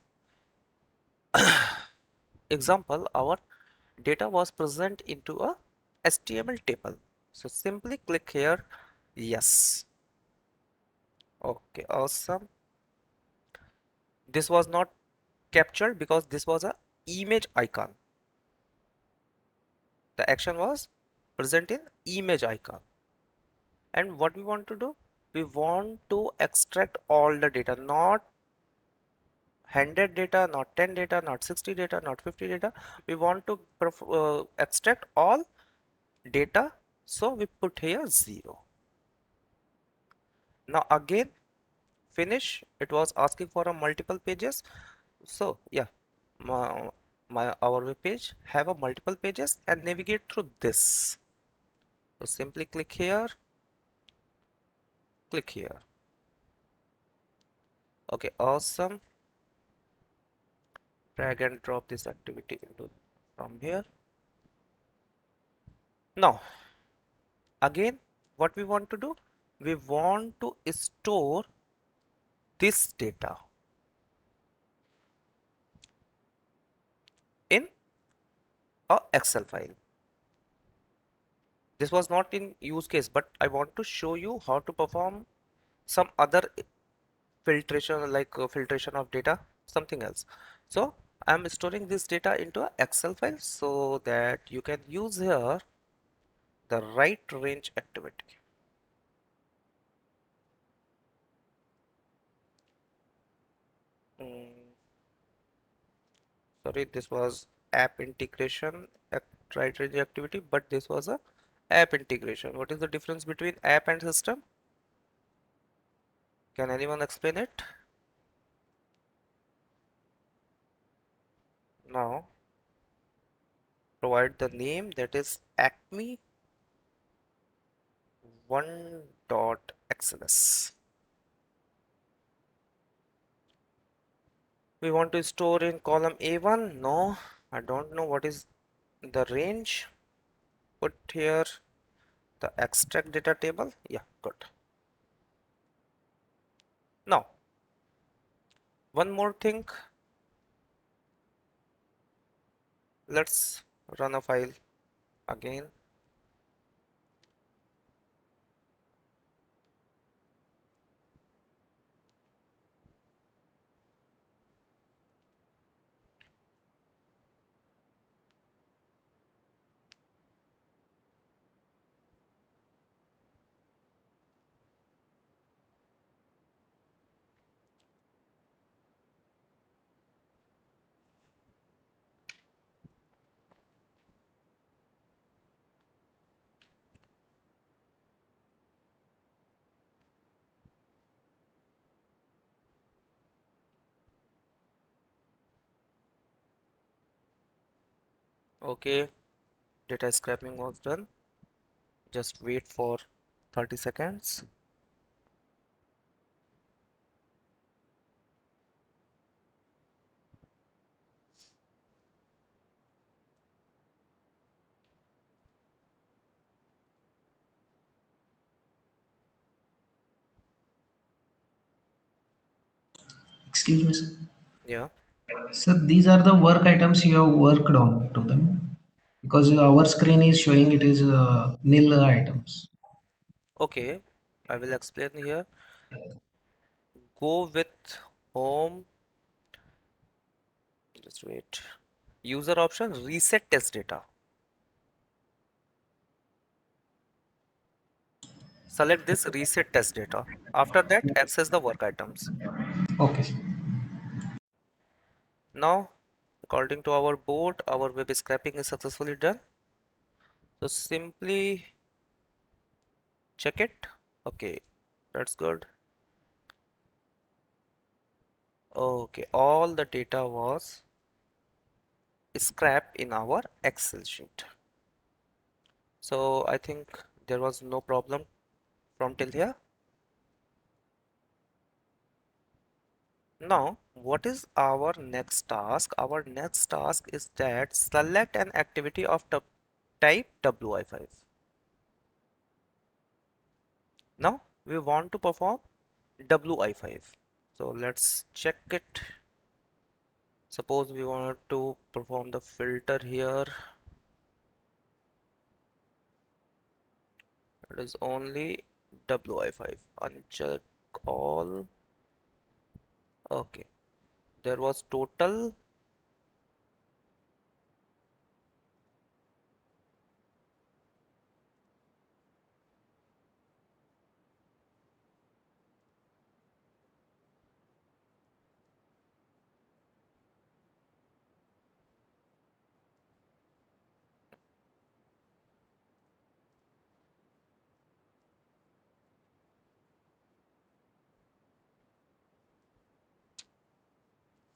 example, our data was present into a HTML table. So simply click here, yes. Okay, awesome. This was not captured because this was a image icon. The action was present in image icon. And what we want to do? We want to extract all the data, not 100 data, not 10 data, not 60 data, not 50 data. We want to extract all data. So we put here 0. Now again, finish. It was asking for a multiple pages. So yeah, my, our web page have a multiple pages and navigate through this. So simply click here, click here. Okay, awesome. Drag and drop this activity into from here. Now again, what we want to do? We want to store this data in a Excel file. This was not in use case, but I want to show you how to perform some other filtration, like filtration of data, something else. So I'm storing this data into a Excel file so that you can use here the right range activity. Mm, sorry, this was app integration right range activity, but this was a app integration. What is the difference between app and system? Can anyone explain it? Now provide the name, that is acme 1.xls. We want to store in column A1. No, I don't know what is the range. Put here the extract data table. Yeah, good. Now one more thing, let's run a file again. Okay, data scraping was done. Just wait for 30 seconds. Excuse me, sir. Yeah. So these are the work items you have worked on to them because our screen is showing it is nil items. Okay, I will explain here. Go with home. Just wait. User option, reset test data. Select this reset test data. After that, access the work items. Okay, sir. Now, according to our board, our web scraping is successfully done. So simply check it. Okay, that's good. Okay, all the data was scrapped in our Excel sheet. So I think there was no problem from till here. Now, what is our next task? Our next task is that select an activity of type WI5. Now, we want to perform WI5. So let's check it. Suppose we want to perform the filter here. It is only WI5. Uncheck all. Okay. There was total.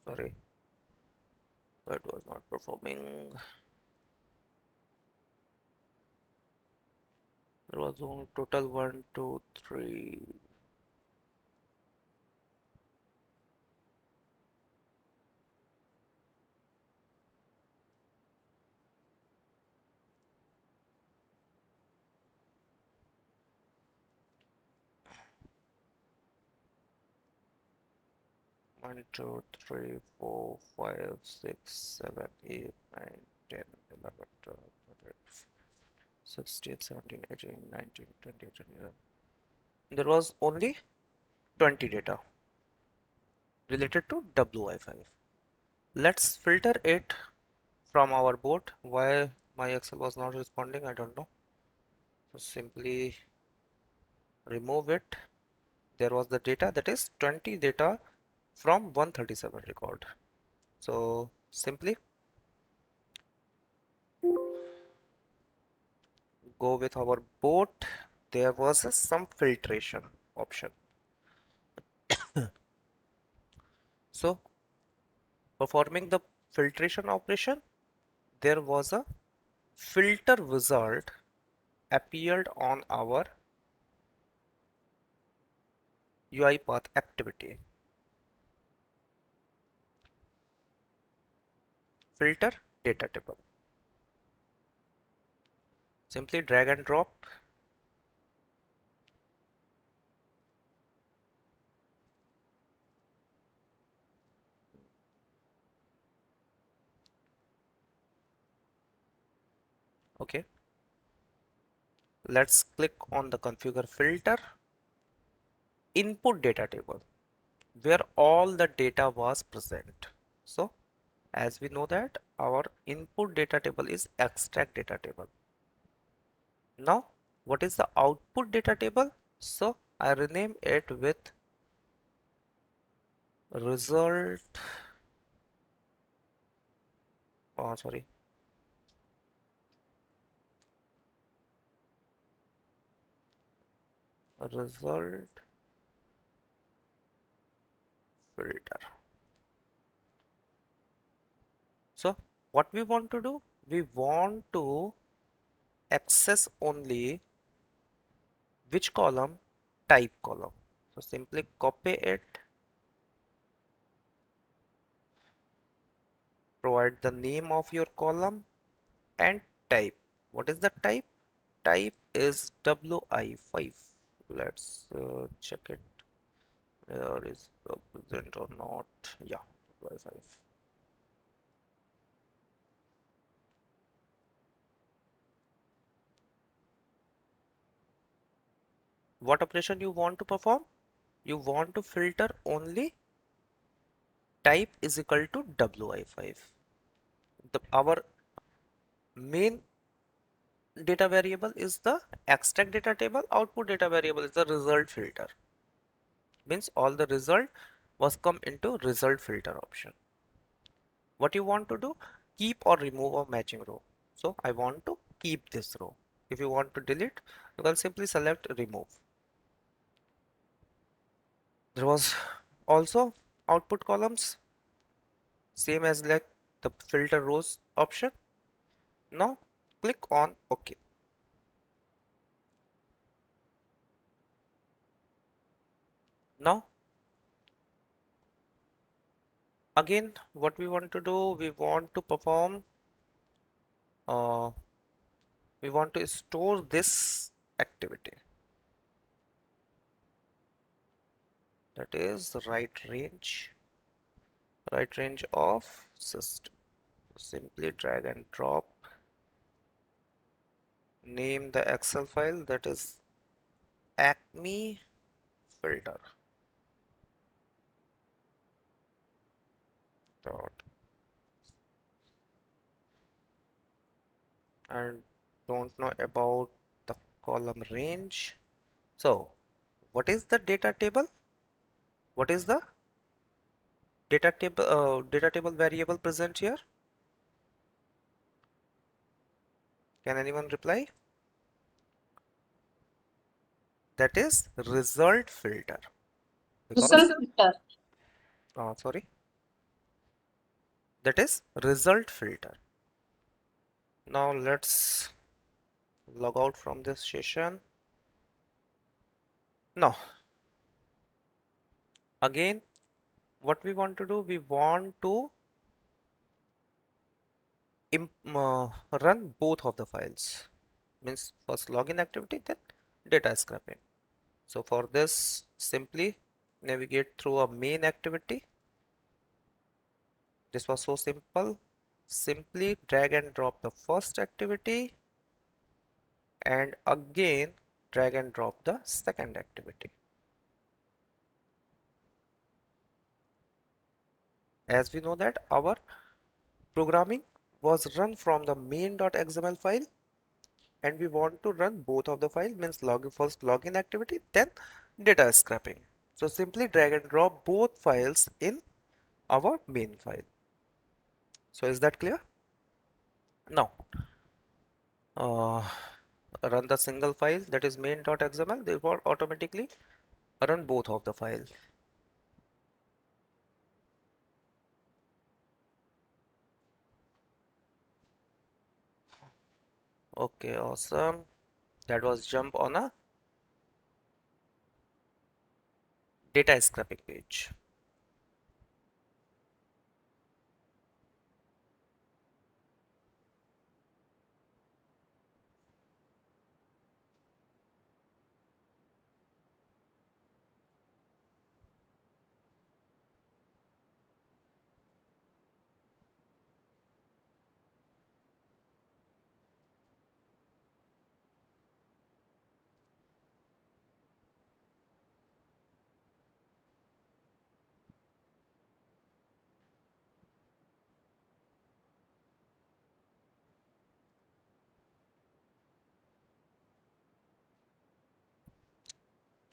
Sorry, that was not performing. There was only total 1, 2, 3. 1, 2, 3, 4, 5, 6, 7, 8, 9, 10, 11, 12, 13, 16, 17, 18, 19, 20, 21. There was only 20 data related to WI5. Let's filter it from our board. Why my Excel was not responding, I don't know. So simply remove it. There was the data, that is 20 data from 137 record. So simply go with our board. There was some filtration option. So performing the filtration operation, there was a filter result appeared on our UiPath activity. Filter data table. Simply drag and drop. Okay. Let's click on the configure filter input data table where all the data was present. So as we know that our input data table is extract data table. Now what is the output data table? So I rename it with result, oh sorry, result filter. So what we want to do, we want to access only which column? Type column. So simply copy it, provide the name of your column and type. What is the type? Type is WI5. Let's check it. Where is present or not? Yeah, WI5. What operation you want to perform? You want to filter only type is equal to WI5. Our main data variable is the extract data table, output data variable is the result filter. Means all the result was come into result filter option. What you want to do? Keep or remove a matching row. So I want to keep this row. If you want to delete, you can simply select remove. There was also output columns, same as like the filter rows option. Now click on OK. Now again, what we want to do, we want to perform, we want to store this activity. That is the right range of system. Simply drag and drop, name the Excel file, that is Acme filter dot and don't know about the column range. So what is the data table? What is the data table variable present here? Can anyone reply? That is result filter because Result filter. sorry, that is result filter. Now let's log out from this session. Now again, what we want to do, we want to run both of the files. Means first login activity, then data scraping. So for this, simply navigate through a main activity. This was so simple. Simply drag and drop the first activity and again drag and drop the second activity. As we know that our programming was run from the main.xml file and we want to run both of the files, means first login activity, then data scraping. So simply drag and drop both files in our main file. So is that clear? Now run the single file, that is main.xml. They will automatically run both of the files. Okay, awesome. That was jump on a data scraping page.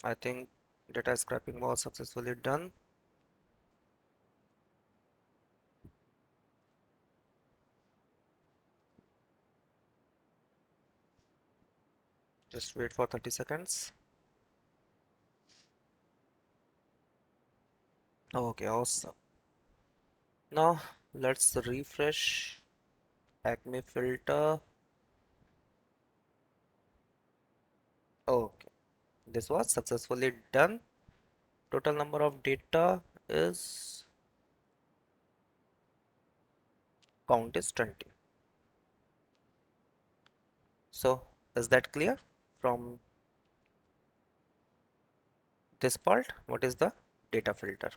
I think data scraping was successfully done. Just wait for 30 seconds. Okay, awesome. Now let's refresh Acme filter. Okay, this was successfully done. Total number of data is count is 20. So is that clear from this part? What is the data filter?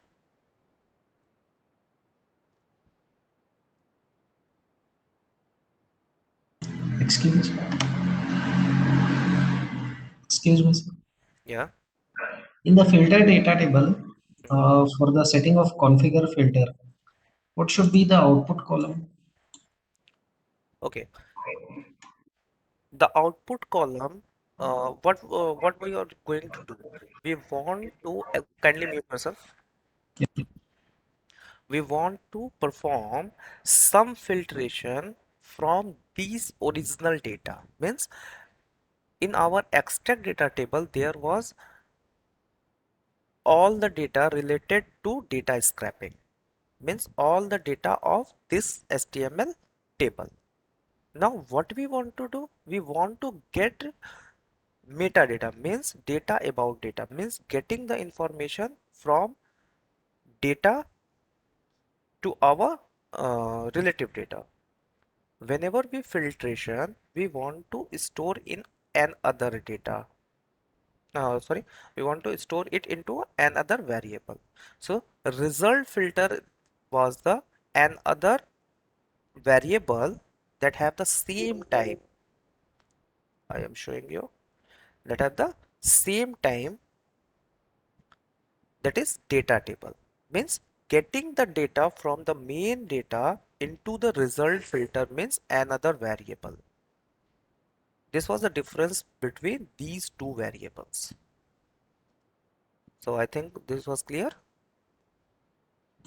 Excuse, excuse me, sir. Yeah. In the filter data table, Mhm. for the setting of configure filter, what should be the output column? Okay. The output column. What we are going to do? We want to kindly mute myself. We want to perform some filtration from these original data. Means in our extract data table, there was all the data related to data scraping. Means all the data of this HTML table. Now what we want to do? We want to get metadata, means data about data, means getting the information from data to our relative data. Whenever we filtration, we want to store in another data. Sorry, we want to store it into another variable. So result filter was the another variable that have the same type. I am showing you that have the Same time, that is data table, means getting the data from the main data into the result filter means another variable. This was the difference between these two variables. So I think this was clear.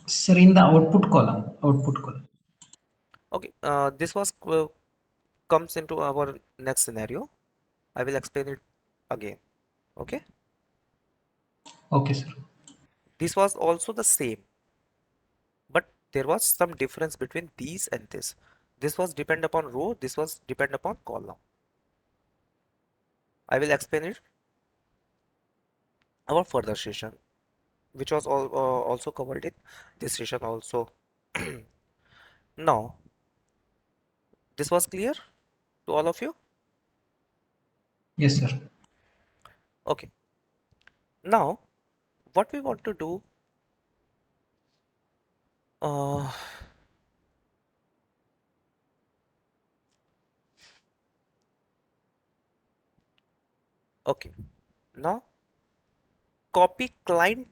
Sir, in the output column. Okay, this was comes into our next scenario. I will explain it again. Okay, Okay, sir. this was also the same, but there was some difference between these and this. This was depend upon row, this was depend upon column. I will explain it our further session, which was also covered in this session also. Now, this was clear to all of you? Yes, sir. Okay. Now, what we want to do, uh, okay. Now, copy client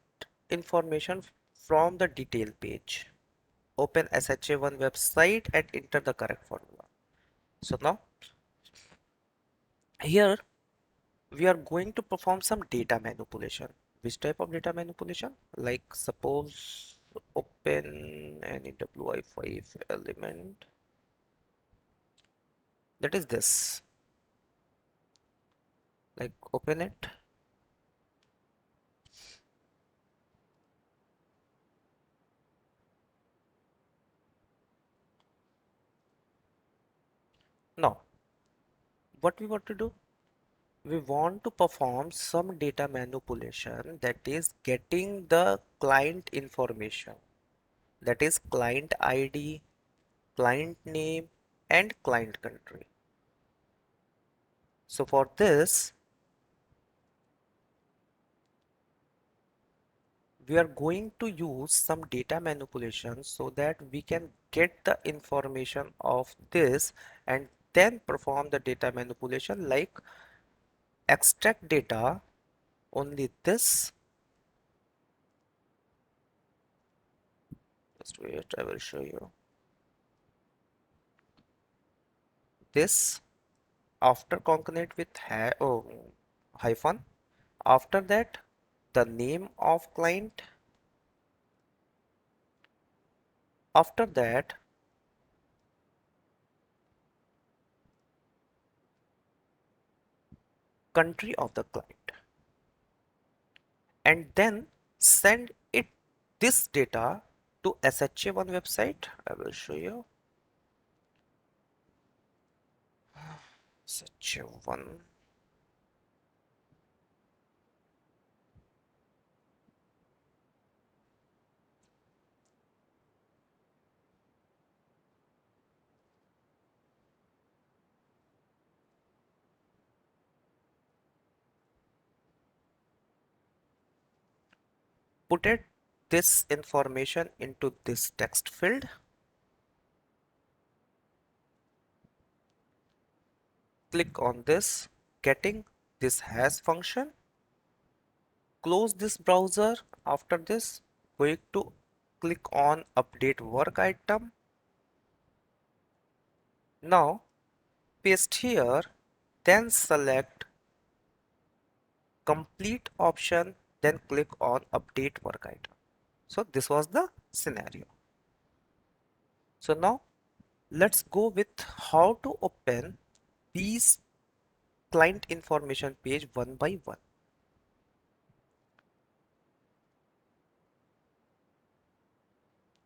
information from the detail page. Open SHA1 website and enter the correct formula. So now, here we are going to perform some data manipulation. Which type of data manipulation? Like suppose open any WI5 element. That is this. Like open it. Now, what we want to do? We want to perform some data manipulation, that is getting the client information. That is client ID, client name, and client country. So for this, we are going to use some data manipulation so that we can get the information of this and then perform the data manipulation, like extract data only this. Just wait, I will show you this. After concatenate with hyphen, after that the name of client, after that country of the client, and then send it this data to SHA1 website. I will show you SHA1. Put it this information into this text field. Click on this, getting this has function. Close this browser. After this, going to click on update work item. Now paste here, then select complete option, then click on update work item. So this was the scenario. So now let's go with how to open these client information page one by one.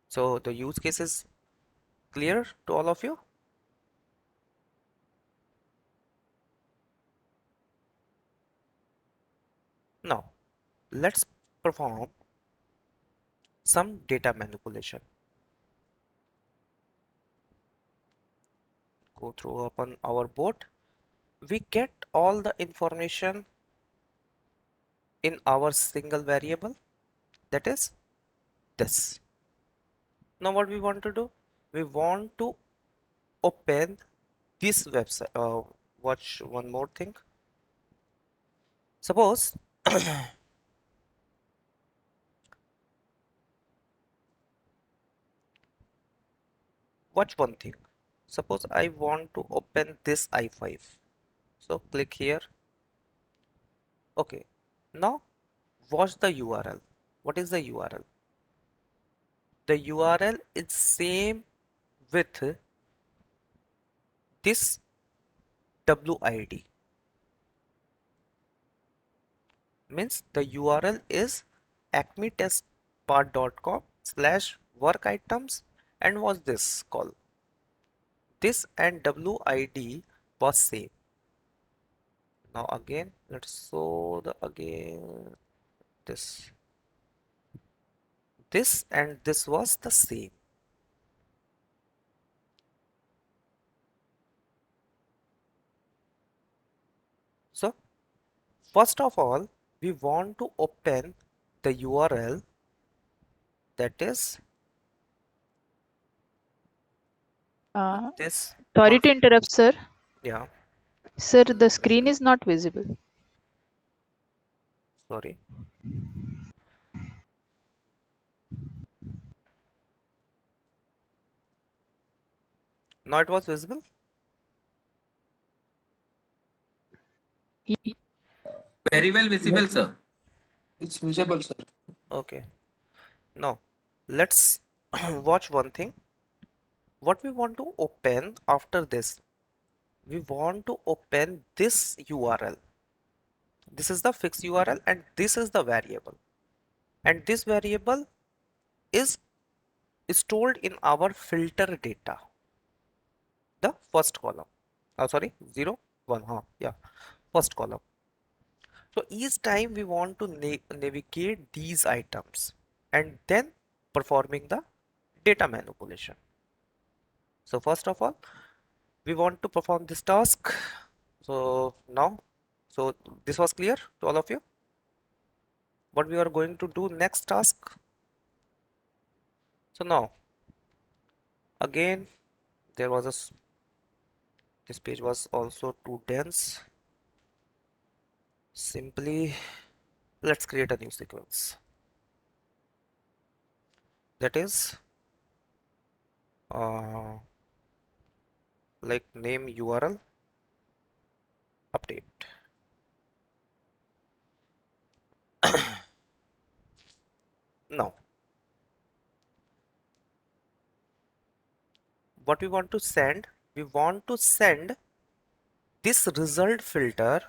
So the use case is clear to all of you? Now let's perform some data manipulation. Go through upon our board. We get all the information in our single variable, that is this. Now what we want to do? We want to open this website. Watch one more thing. Suppose watch one thing. Suppose I want to open this i5. So click here. Okay. Now watch the URL. What is the URL? The URL is same with this WID. Means the URL is acmetestpart.com/work items, and was this call. This and WID was same. Now again, let's show the again this. This and this was the same. So first of all, we want to open the URL that is Uh, this Sorry one. to interrupt, sir. Yeah, Sir, the screen is not visible. sorry. Now it was visible. Very well visible, sir. It's visible, sir. Okay. Now let's watch one thing. What we want to open after this, we want to open this URL. This is the fixed URL and this is the variable, and this variable is stored in our filter data, the first column. Sorry, 0 1, yeah, first column. So each time we want to navigate these items and then performing the data manipulation. So first of all, we want to perform this task. So now, so this was clear to all of you what we are going to do next task. So now again, there was this page was also too dense. Simply let's create a new sequence, that is uh, like name URL update. Now what we want to send, we want to send this result filter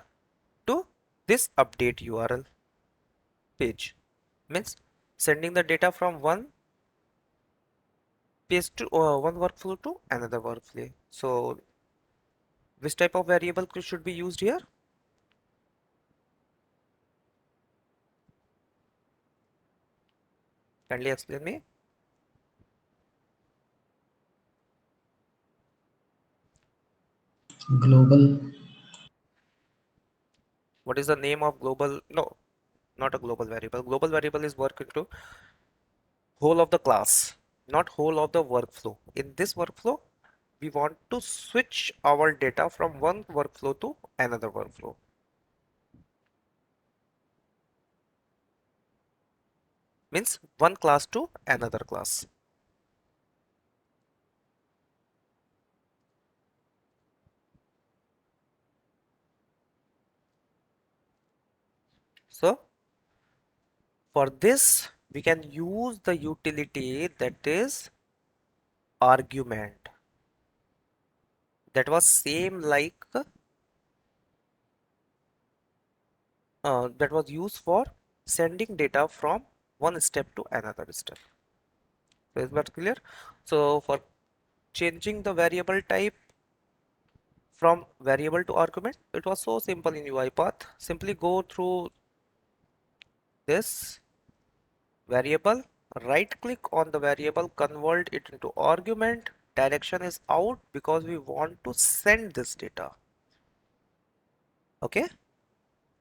to this update URL page. Means sending the data from one page to one workflow to another workflow. So which type of variable should be used here? Kindly explain me. Global. What is the name of global? No, not a global variable. Global variable is work into whole of the class, not whole of the workflow. In this workflow, we want to switch our data from one workflow to another workflow. Means one class to another class. So for this, we can use the utility that is argument. That was same like that was used for sending data from one step to another step. So is that clear? So for changing the variable type from variable to argument, it was so simple in UiPath. Simply go through this variable, right click on the variable, convert it into argument. Direction is out because we want to send this data. Okay,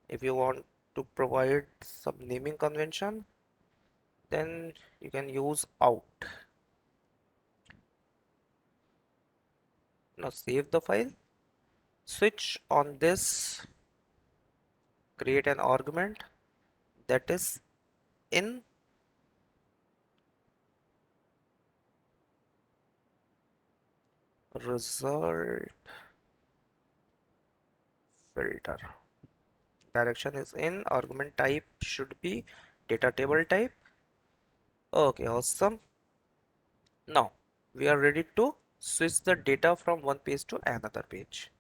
if you want to provide some naming convention, then you can use out. Now save the file, switch on this create an argument that is in result filter. Direction is in, argument type should be data table type. Okay, awesome. Now we are ready to switch the data from one page to another page.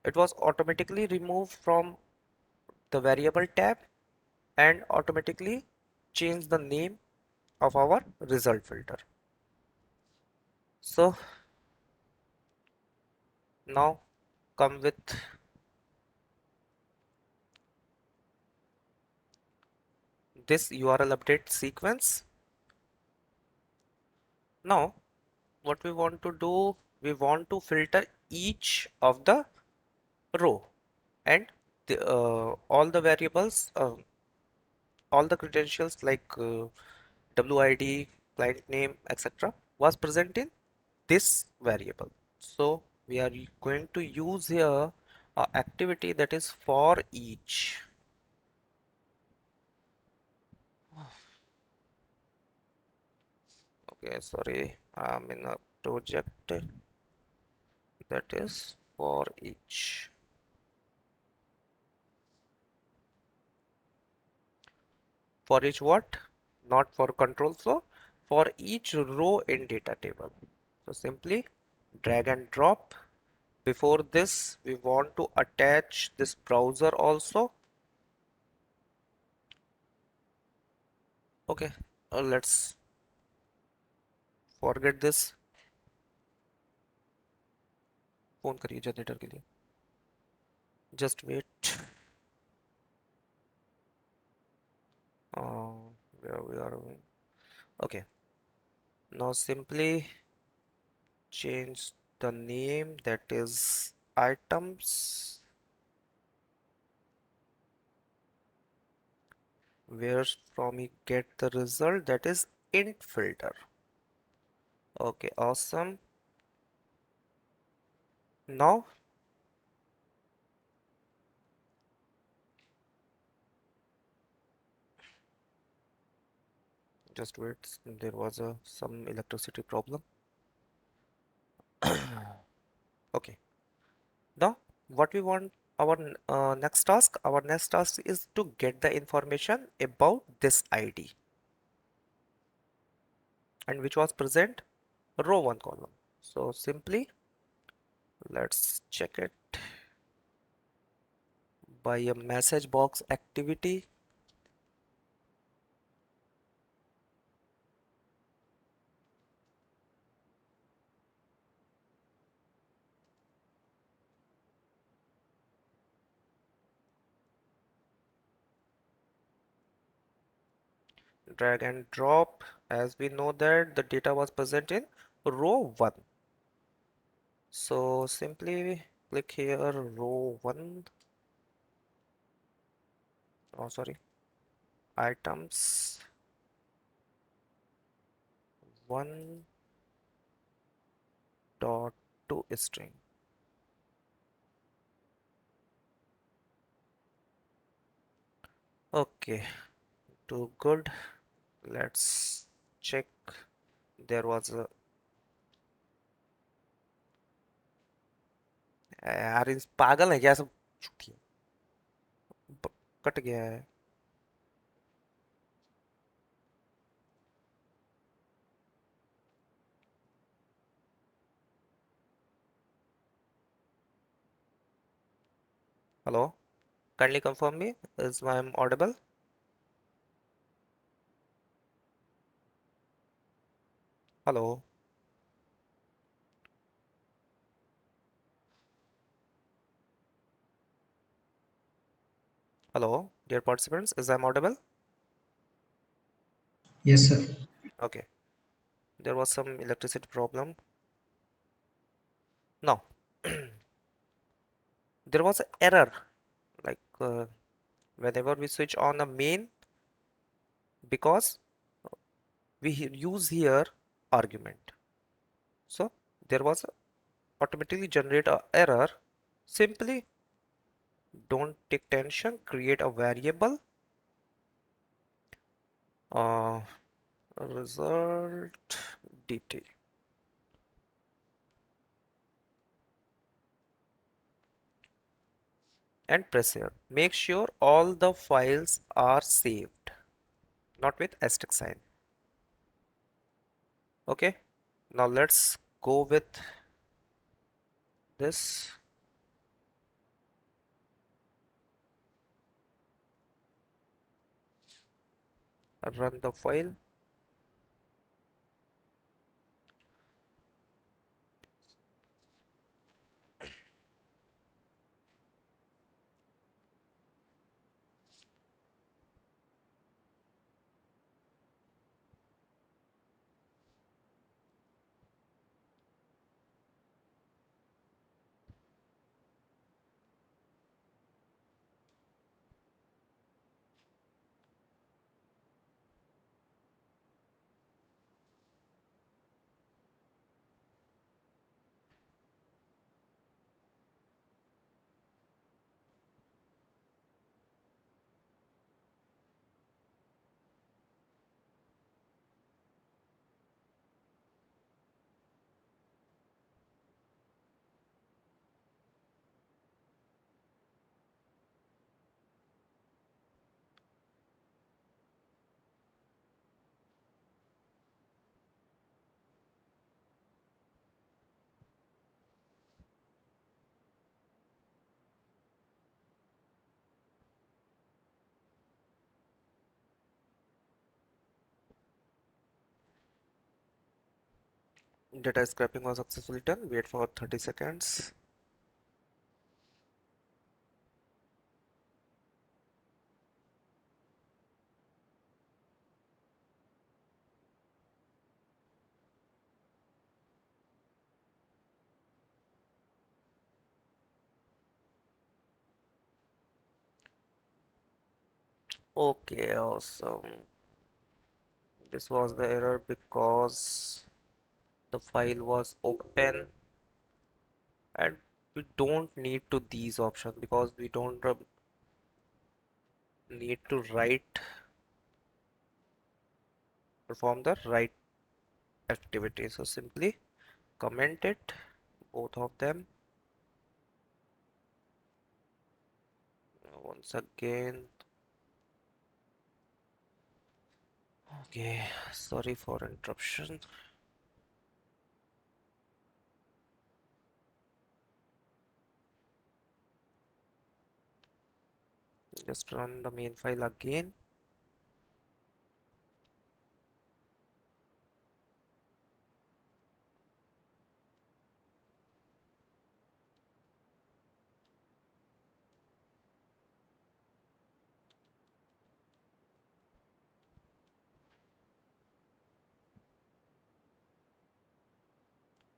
It was automatically removed from the variable tab and automatically change the name of our result filter. So now come with this URL update sequence. Now what we want to do, we want to filter each of the row and all the variables, all the credentials like WID, client name, etc. was present in this variable. So we are going to use here a activity that is for each. Okay, sorry, I'm in a project that is for each. For each what? Not for control flow, for each row in data table. So simply drag and drop. Before this, we want to attach this browser also. Okay, let's forget this. Phone करिए generator के लिए. Just wait. Where we are going. Okay. Now simply change the name, that is items, where from we get the result, that is int filter. Okay, awesome. Now just wait, there was some electricity problem. Okay, now what we want, our next task is to get the information about this ID, and which was present row 1 column. So simply let's check it by a message box activity. Drag and drop, as we know that the data was present in row 1. So simply click here, row 1. Oh, sorry, items 1 dot to string. Okay, too good. Let's check. There was a यार इस पागल है क्या सब. छुट्टी cut गया है. Hello, kindly confirm me, is I am audible? Hello. Hello, dear participants, is I am audible? Yes, sir. Okay, there was some electricity problem. Now, there was an error, like whenever we switch on a main, because we use here argument. So there was a automatically generate a error. Simply Don't take tension, create a variable, uh, result dt, and press here. Make sure all the files are saved, not with asterisk sign. Okay, now let's go with this. Run the file. Data scraping was successfully done. Wait for 30 seconds. Okay, awesome. This was the error because the file was open, and we don't need to these options because we don't need to write perform the write activity. So simply comment it, both of them. Once again, okay, sorry for interruption. Just run the main file again.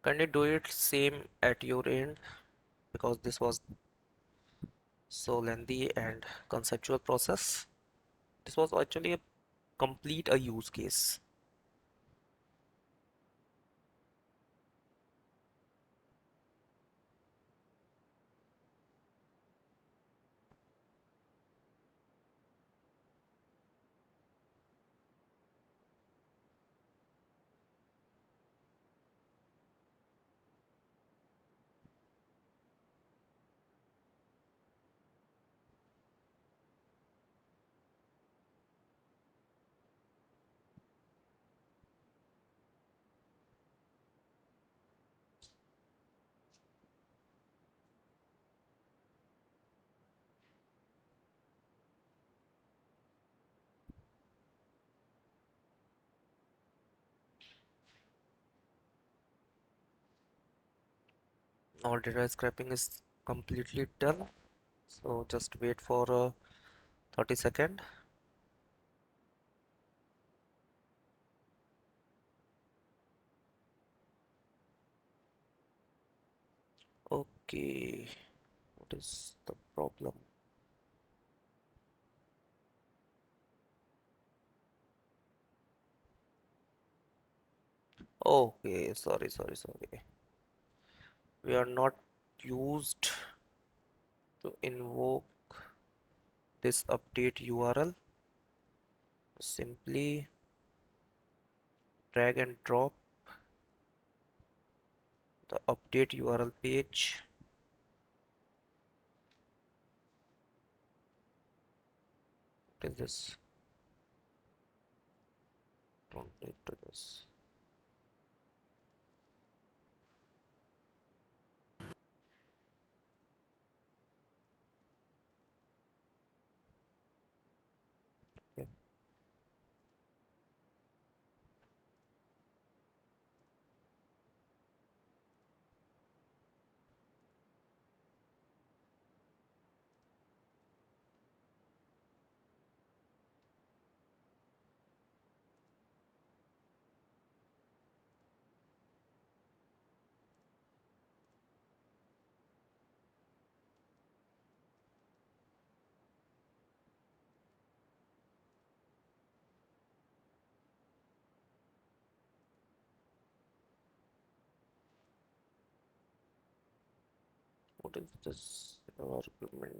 Can you do it same at your end? Because this was so lengthy and conceptual process. This was actually a complete a use case. All data scraping is completely done. So just wait for 30 seconds. Okay, what is the problem? Okay, sorry. We are not used To invoke this update URL, simply drag and drop the update URL page. What is this? Don't need to this. Okay. What is this argument?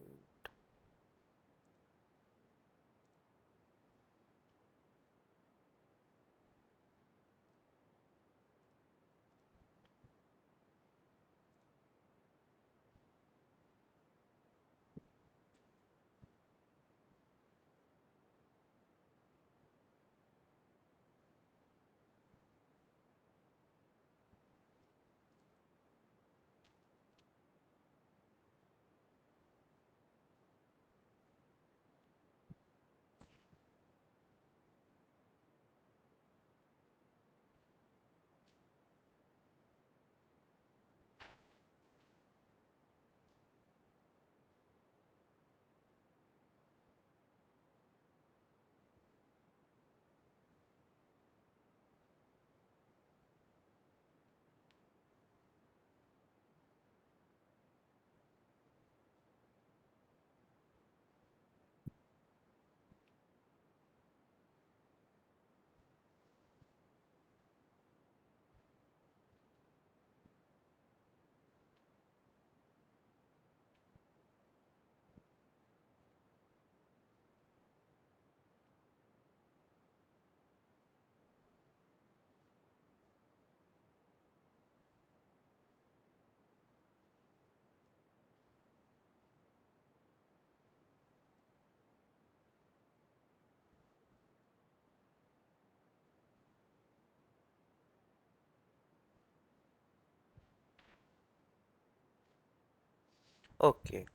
Okay,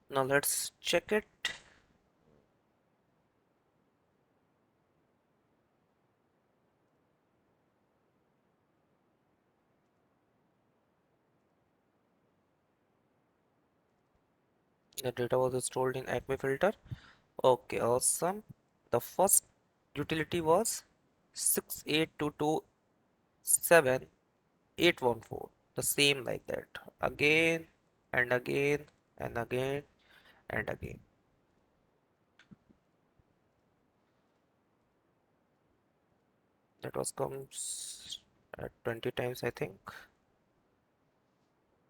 now let's check it. The data was stored in Acme filter. Okay, awesome. The first utility was 68227 814. The same like that. Again and again and again and again. That was comes at 20 times, I think.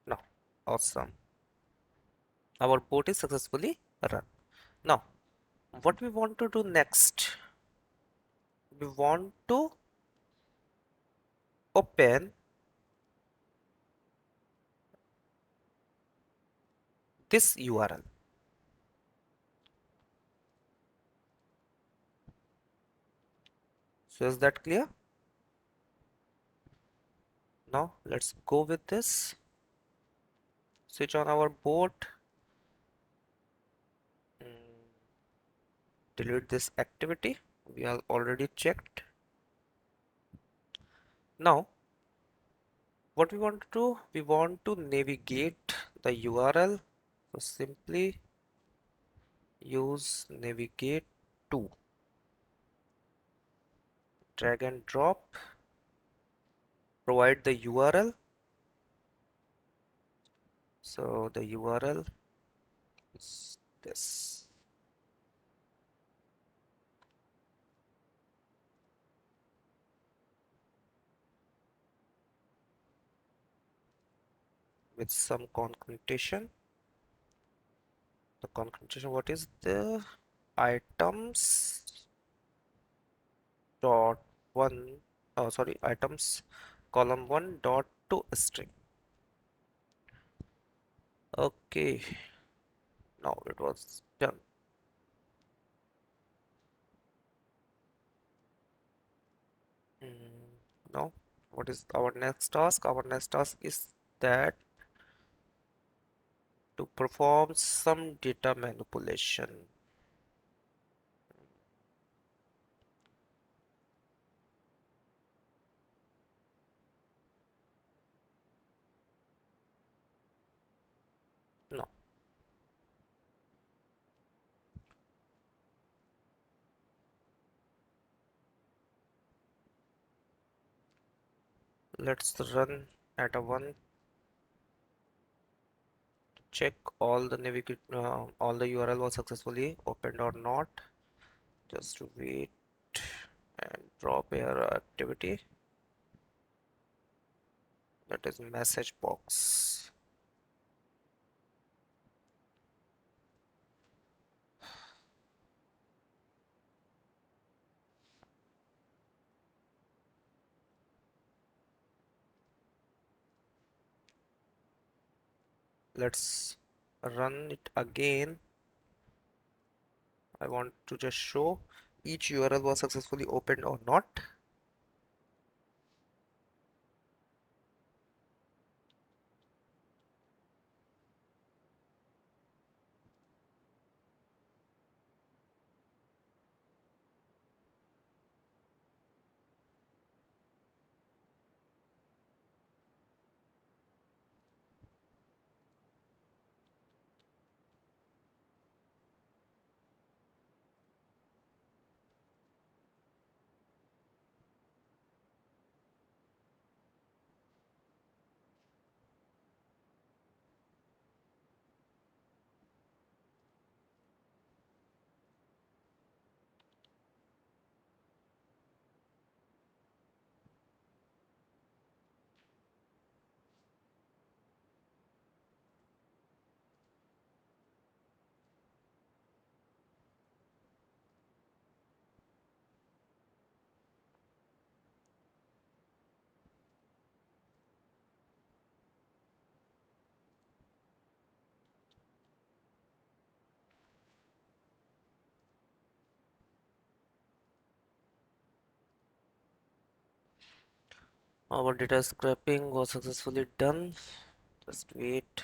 No, awesome. Our port is successfully run. Now, what we want to do next? We want to open this URL. So is that clear? Now let's go with this. Switch on our board. Delete this activity. We have already checked. Now, what we want to do? We want to navigate the URL. So simply use navigate to. Drag and drop. Provide the URL. So the URL is this. With some concatenation. the concentration. What is the items dot one? Oh, sorry, items column one dot to string. Okay, now it was done. Now, what is our next task? Our next task is that to perform some data manipulation. No, let's run at a one. Check all the all the URL was successfully opened or not. Just wait and drop error activity. That is message box. Let's run it again. I want to just show each URL was successfully opened or not. Our data scraping was successfully done. Just wait.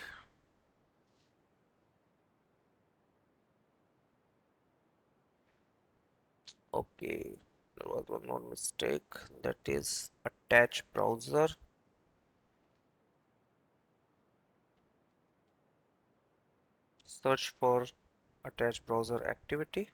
Okay, there was one more mistake. That is attach browser. Search for attach browser activity.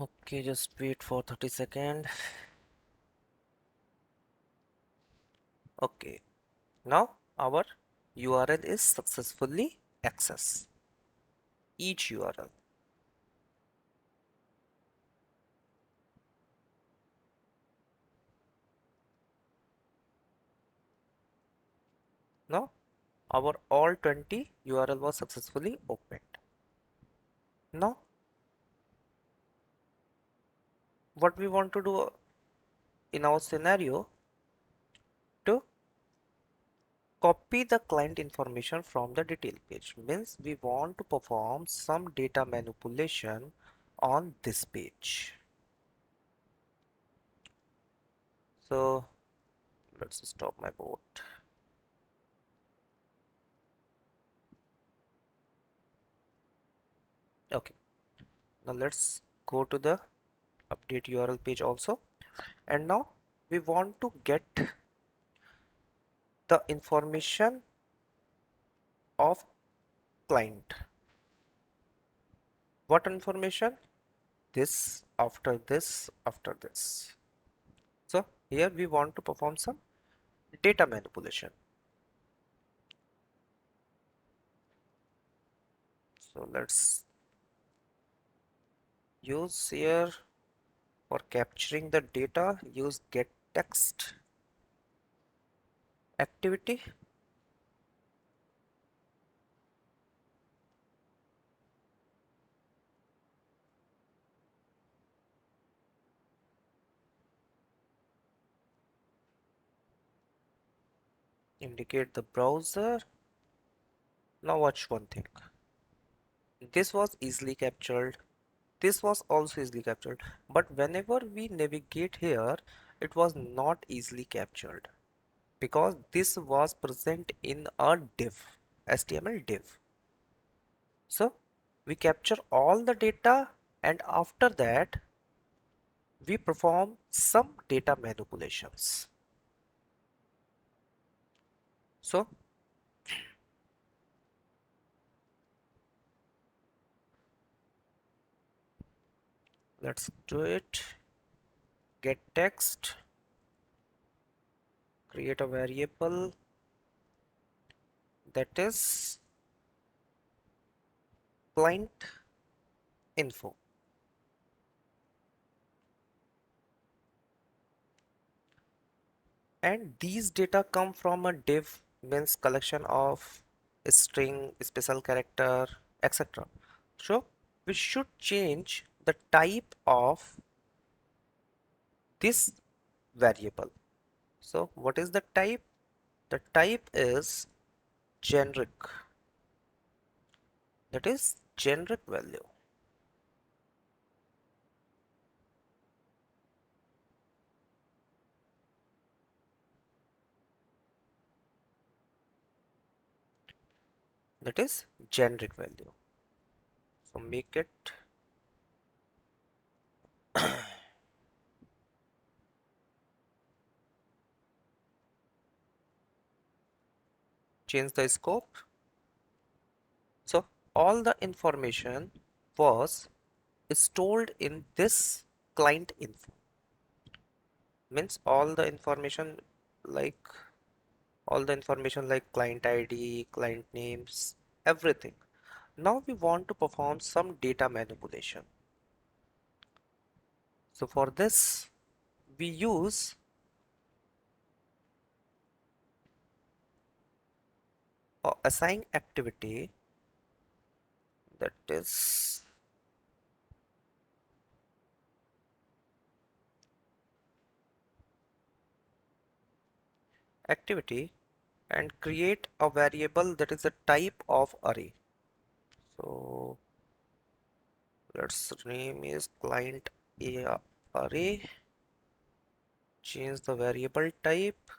Okay, just wait for 30 seconds. Okay, now our URL is successfully accessed. Each URL. Now our all 20 URL was successfully opened. Now what we want to do in our scenario, to copy the client information from the detail page, means we want to perform some data manipulation on this page. So let's stop my board. Okay, now let's go to the update URL page also, and now we want to get the information of client. What information? This, after this, after this. So here we want to perform some data manipulation. So let's use here for capturing the data, use get text activity. Indicate the browser. Now watch one thing. This was easily captured. This was also easily captured. But whenever we navigate here, it was not easily captured because this was present in a div, HTML div. So we capture all the data, and after that we perform some data manipulations. So let's do it. Get text, create a variable that is client info. And these data come from a div, means collection of string, special character, etc. So we should change the type of this variable. So what is the type? The type is generic, that is generic value. That is generic value. So make it change the scope. So all the information was stored in this client info, means like all the information like client ID, client names, everything. Now we want to perform some data manipulation. So for this we use assign activity, that is activity, and create a variable that is a type of array. So let's name is client array, change the variable type,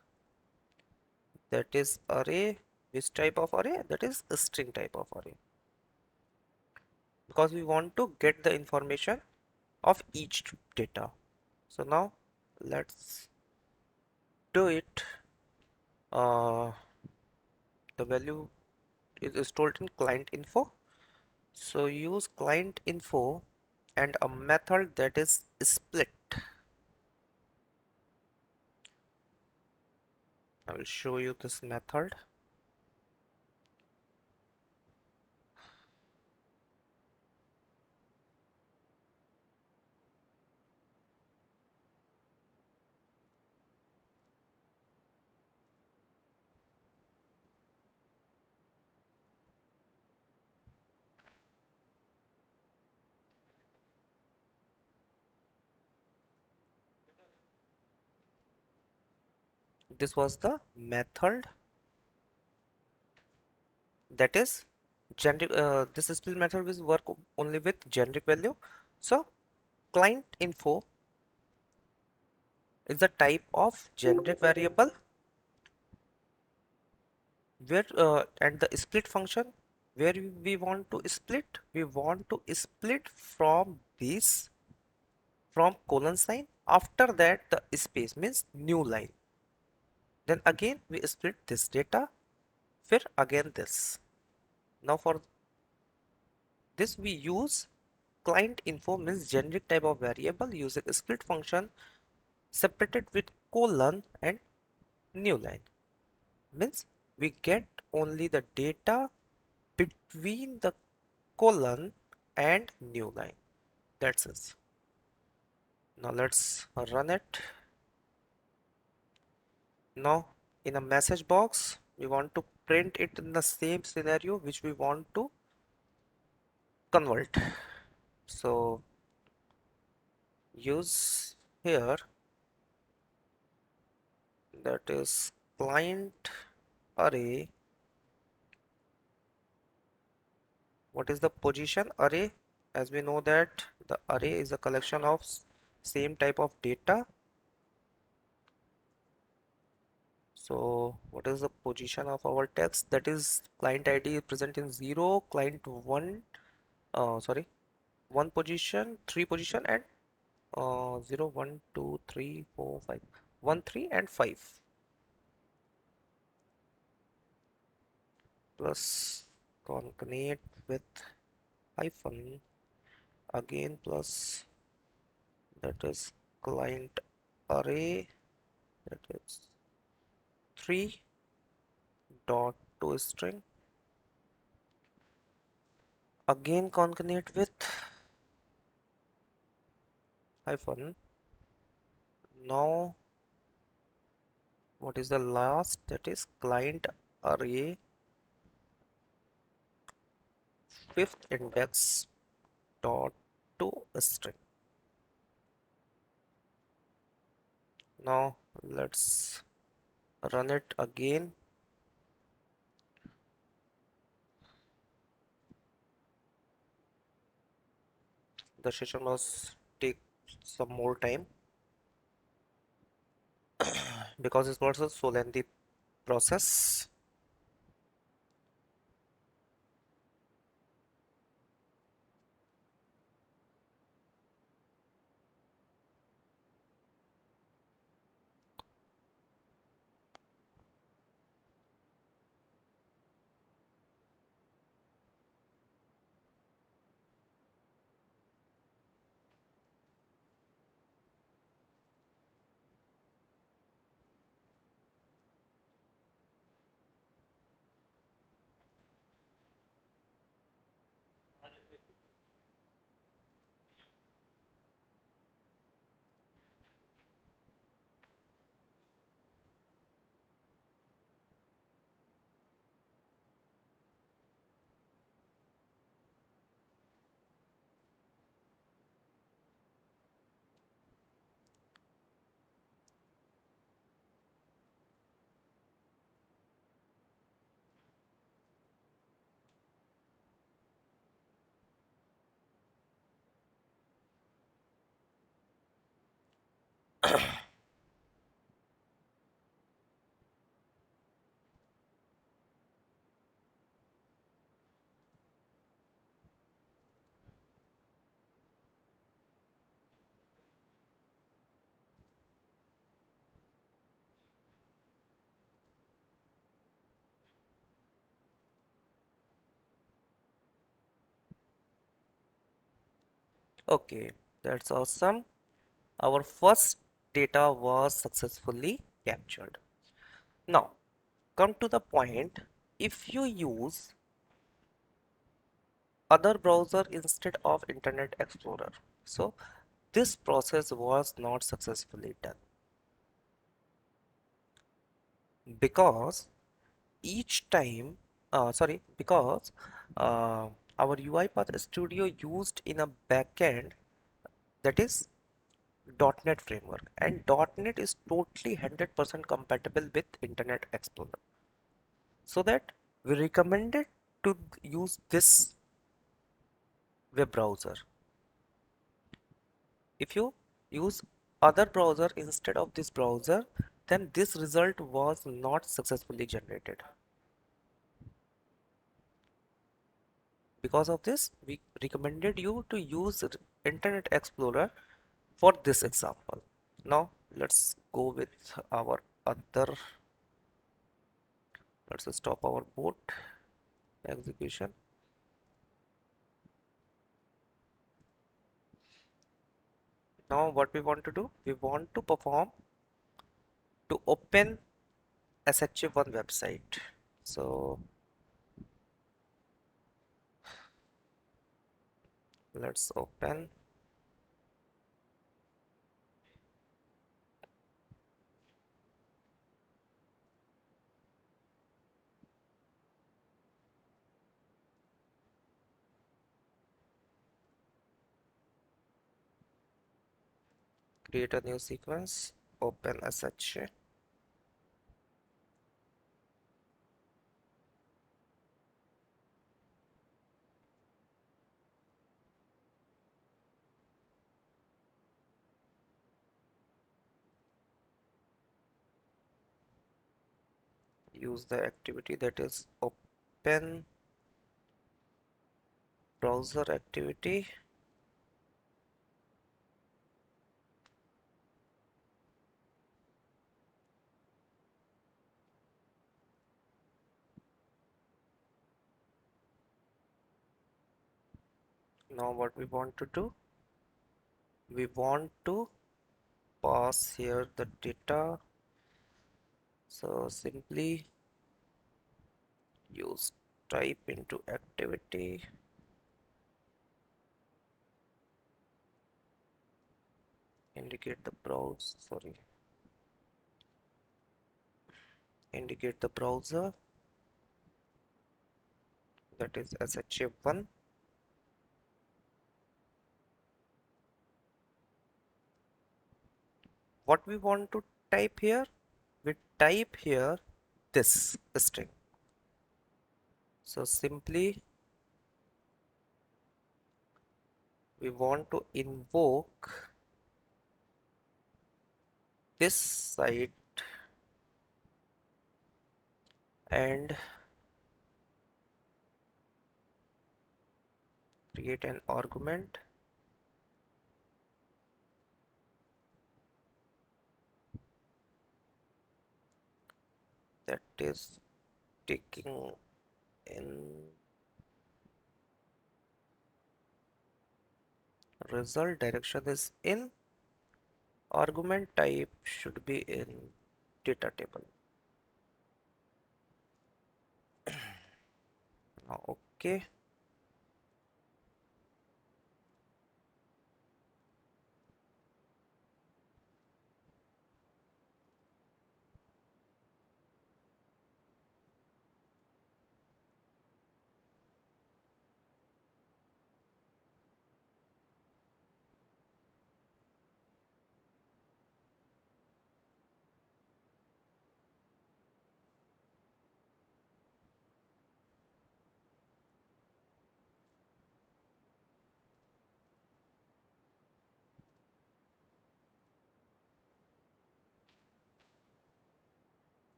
that is array. Which type of array? That is a string type of array, because we want to get the information of each data. So now let's do it. The value is stored in client info. So use client info and a method that is split. I will show you this method. This was the method that is generic. This split method will work only with generic value. So client info is the type of generic variable where and the split function where we want to split. We want to split from this, from colon sign. After that the space means new line. Then again we split this data. फिर again this. Now for this we use client info means generic type of variable using a split function separated with colon and new line. Means we get only the data between the colon and new line. That's it. Now let's run it. Now in a message box we want to print it in the same scenario which we want to convert. So use here, that is client array. What is the position array? As we know that the array is a collection of same type of data. So what is the position of our text? That is client ID is present in 0, client 1, sorry, 1 position, 3 position, and 0, 1, 2, 3, 4, 5, 1, 3 and 5, plus concatenate with hyphen again, plus that is client array, that is 3 dot to string, again concatenate with hyphen. Now what is the last? That is client array fifth index dot to string. Now let's run it again. The session must take some more time because it was a so lengthy process. Okay, that's awesome. Our first data was successfully captured. Now, come to the point. If you use other browser instead of Internet Explorer, so this process was not successfully done because each time, because uh, our UiPath Studio used in a backend that is .NET framework, and .NET is totally 100% compatible with Internet Explorer. So that we recommended to use this web browser. If you use other browser instead of this browser, then this result was not successfully generated. Because of this, we recommended you to use Internet Explorer for this example. Now let's go with our other, let's stop our boot execution. Now what we want to do, we want to perform to open SHA1 website. So let's open. Create a new sequence, open SHA. Use the activity that is open browser activity. Now what we want to do, we want to pass here the data. So simply use type into activity, indicate the browse, indicate the browser, that is SHA1. What we want to type here, we type here this string. So simply we want to invoke this site and create an argument that is taking in result direction is in, argument type should be in data table. Now okay,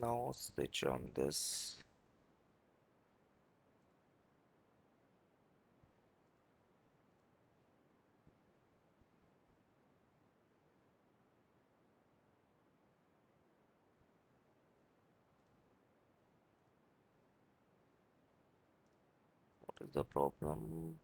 now switch on this. is the problem?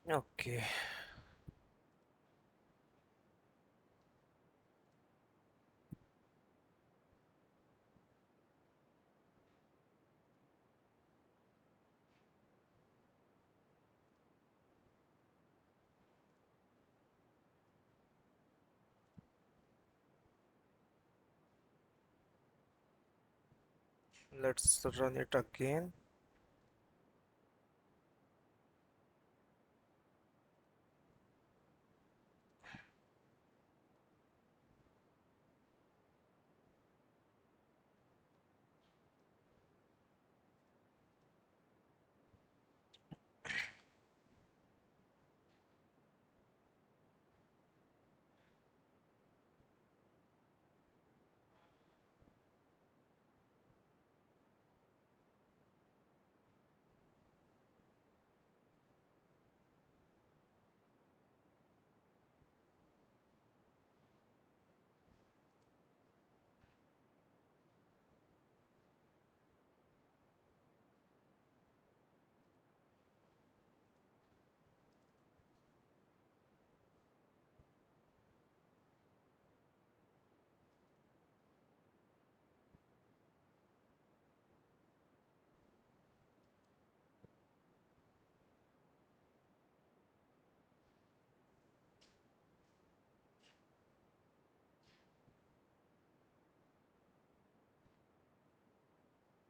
Okay. Let's run it again.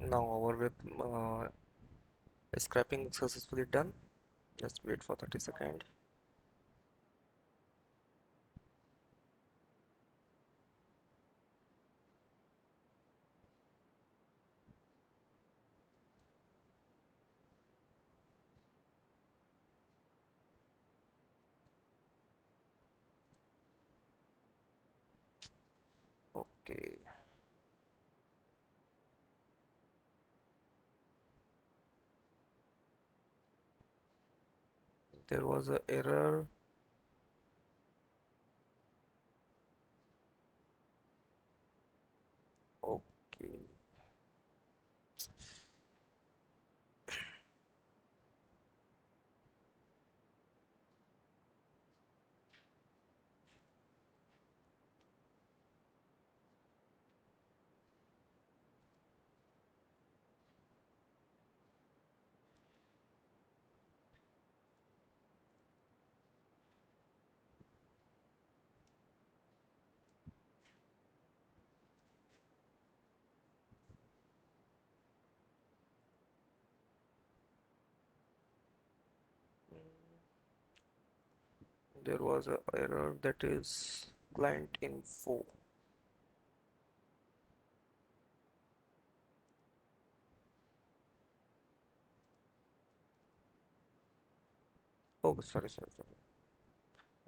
Now over with scrapping successfully done. Let's wait for 30 seconds. Okay. There was a error. Okay. There was a error, that is client info. Oh, sorry.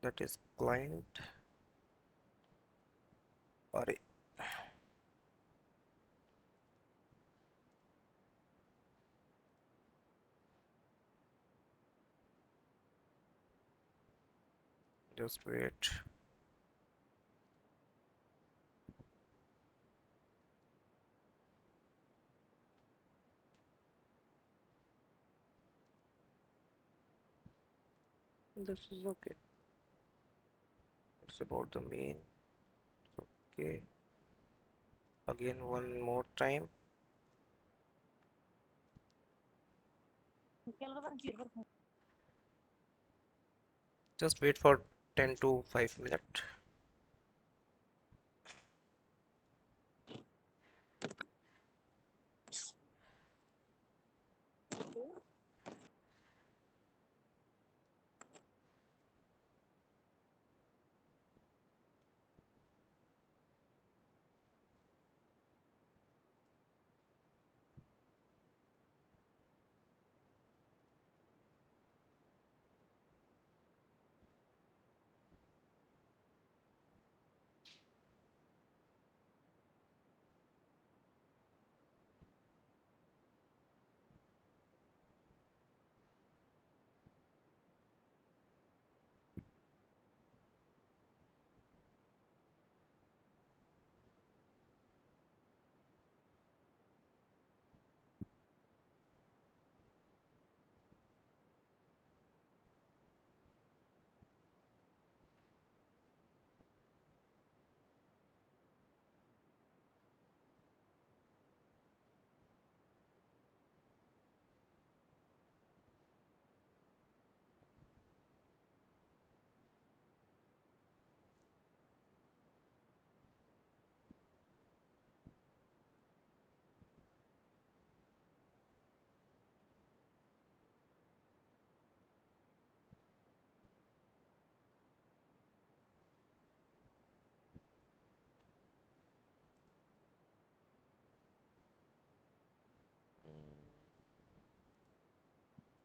That is client array. Just wait. This is okay. It's about the main. Okay. Again, one more time. Just wait for 10 to 5 minutes.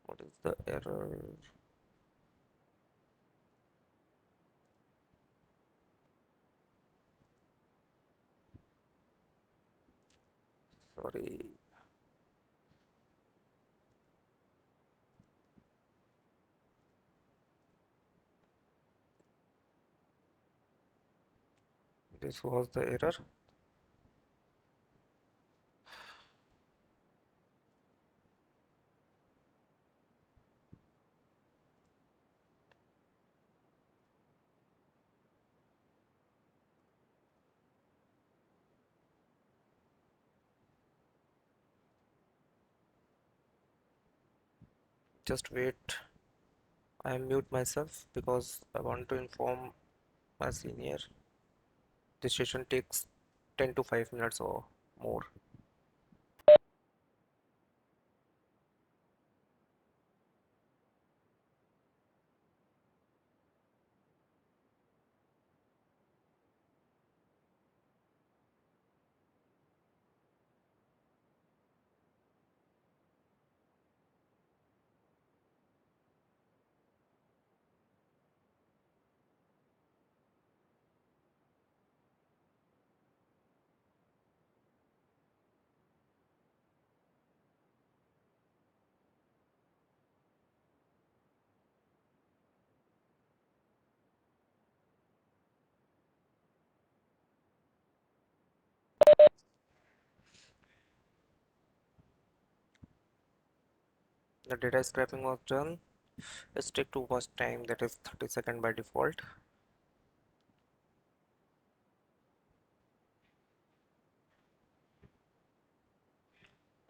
What is the error? Sorry. This was the error. Just wait. I mute myself because I want to inform my senior. This session takes 10 to 5 minutes or more. The data scraping was done. Let's take too much time, that is 30 seconds by default.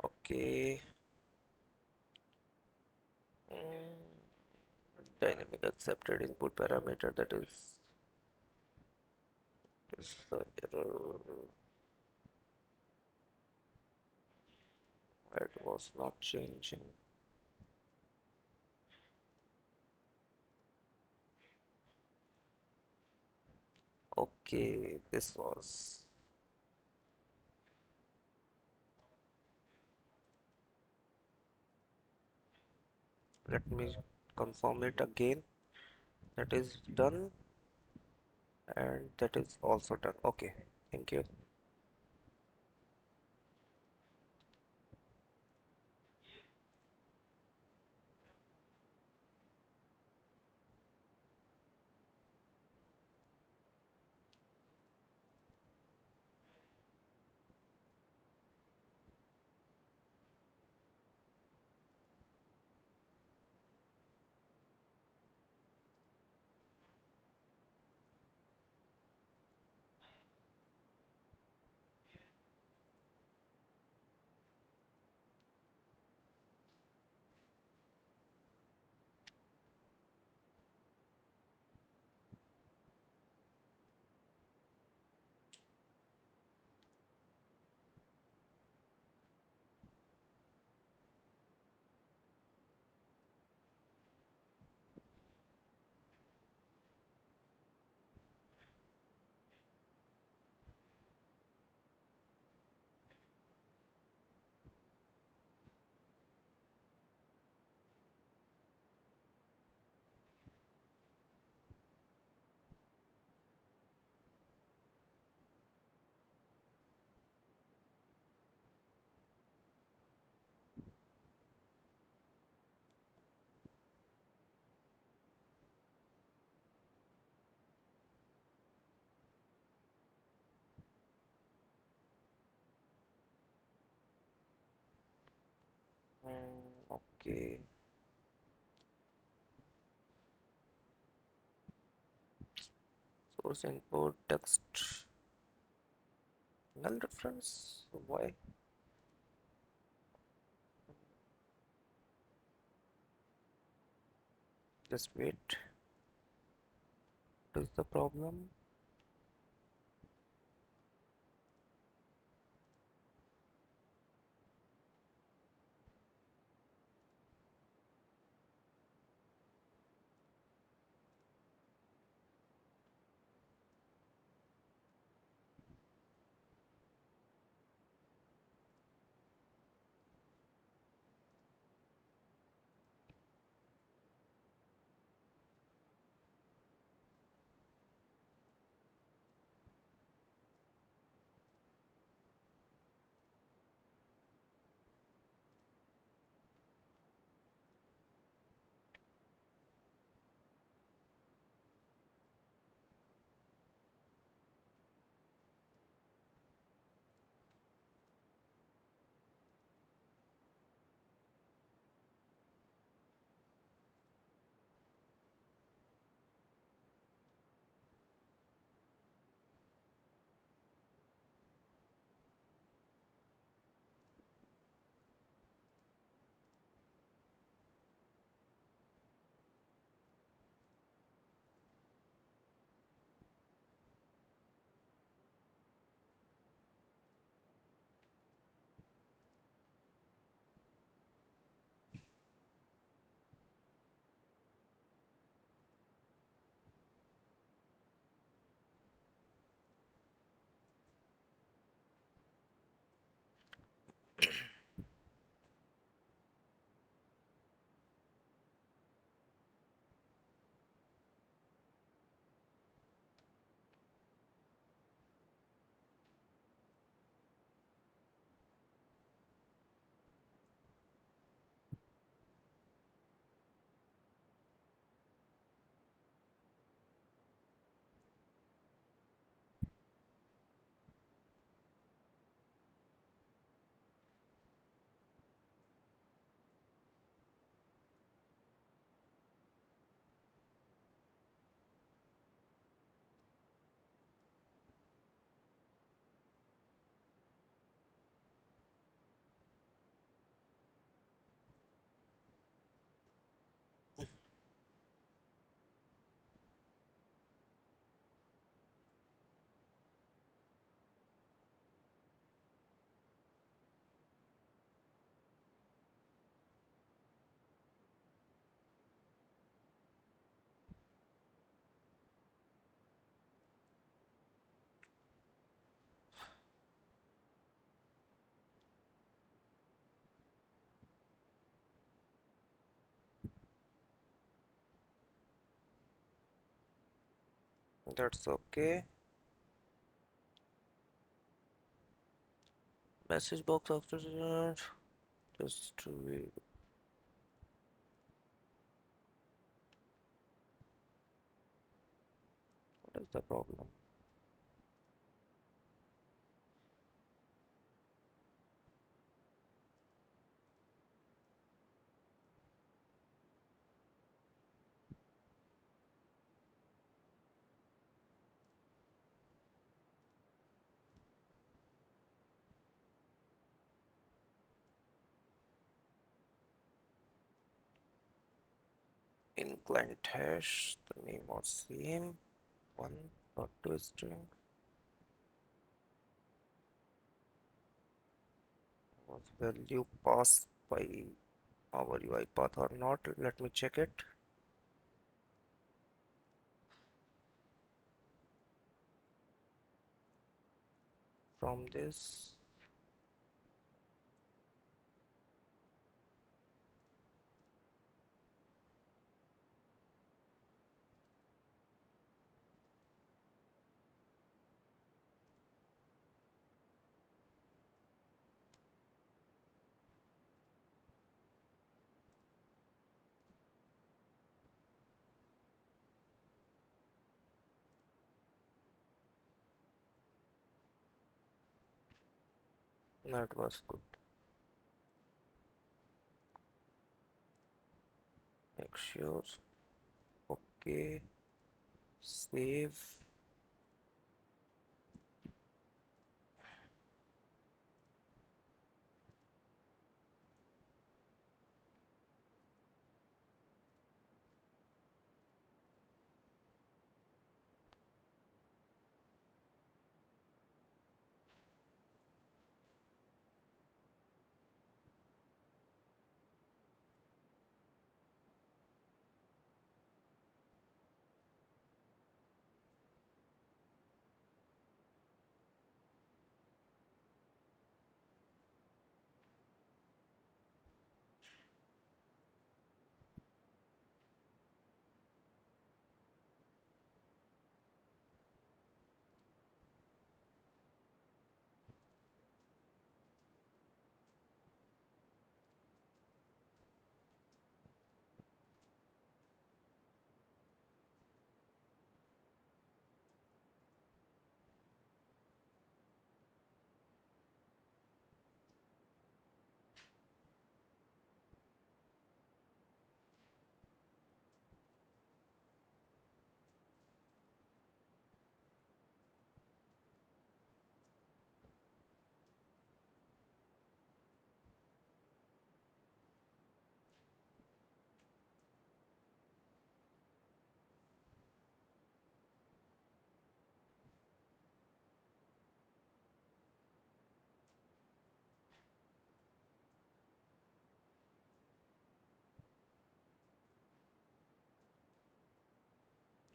Okay. Dynamic accepted input parameter, that is the error. It was not changing. Okay, this was. Let me confirm it again. That is done, and that is also done. Okay, thank you. Okay. Source input text null reference. Why? Just wait. What is the problem? That's okay. Message box after just to read. What is the problem? In client hash, the name was same. One dot two string was value passed by our UI path or not. Let me check it. From this, that was good. make sure. Okay, save.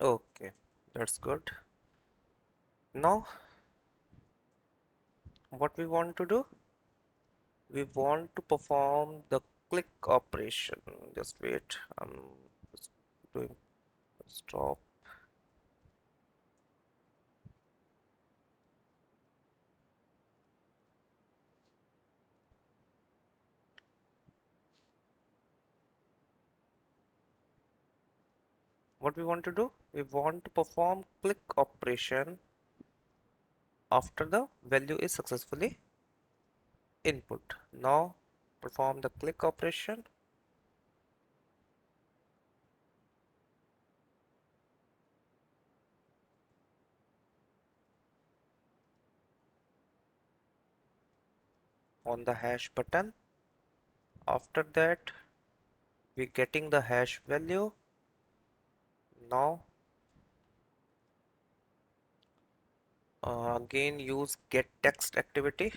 Okay, that's good. Now, what we want to do? We want to perform the click operation. Just wait. I'm just doing stop. What we want to do? We want to perform click operation after the value is successfully input. Now perform the click operation. On the hash button. After that, we getting the hash value. Now again use get text activity.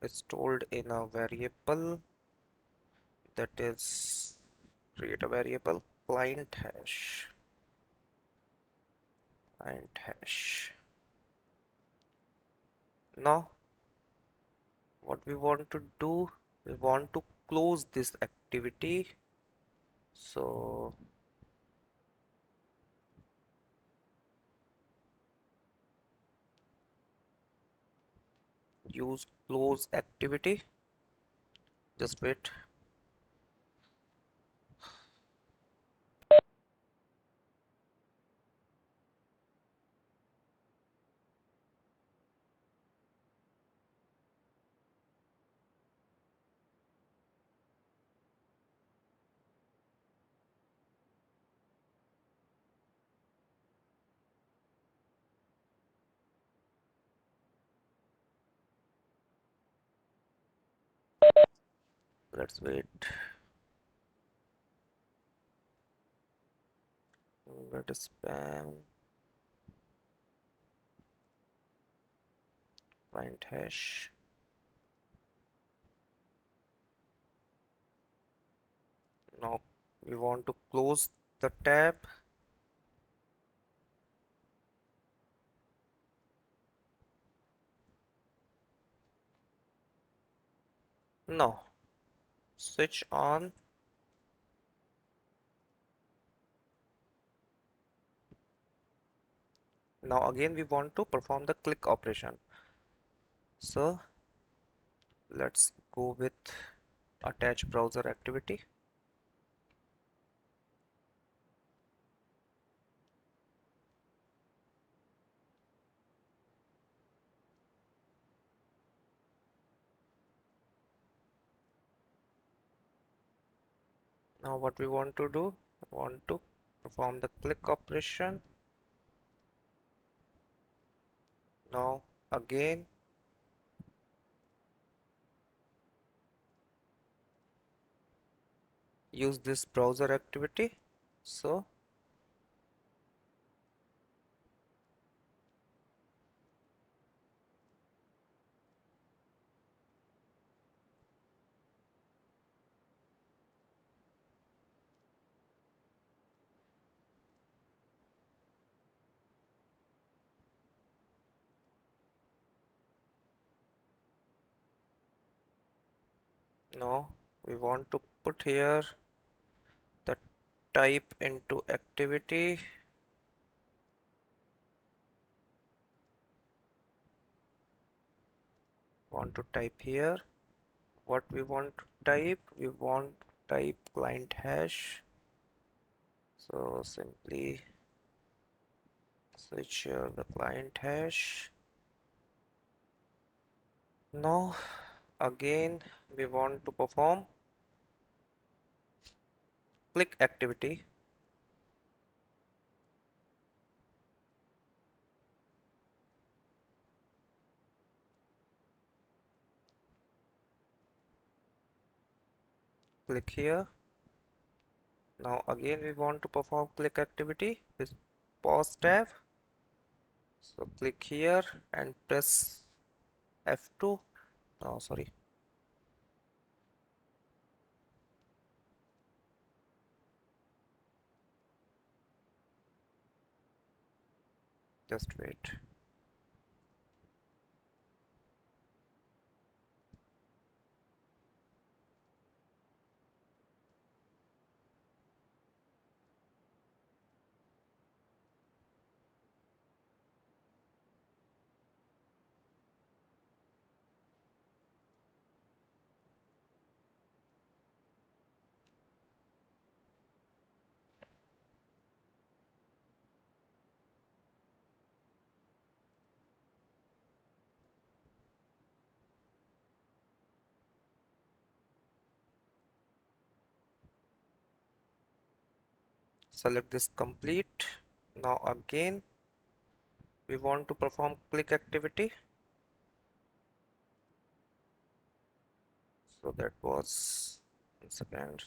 It's stored in a variable, that is, create a variable client hash. Client hash. Now what we want to do, we want to close this activity. So use close activity. Just wait. Let's wait. That is spam. Client hash. Now we want to close the tab. Now switch on. Now again we want to perform the click operation. So let's go with attach browser activity. Now what we want to do, we want to perform the click operation. Now again use this browser activity. So now we want to put here the type into activity. Want to type here what we want to type. We want to type client hash. So simply switch here the client hash. Now again we want to perform click activity. Click here. Now again we want to perform click activity with pause tab. So click here and press F2. Oh, sorry. Just wait. Select this complete. Now again we want to perform click activity. So that was 1 second.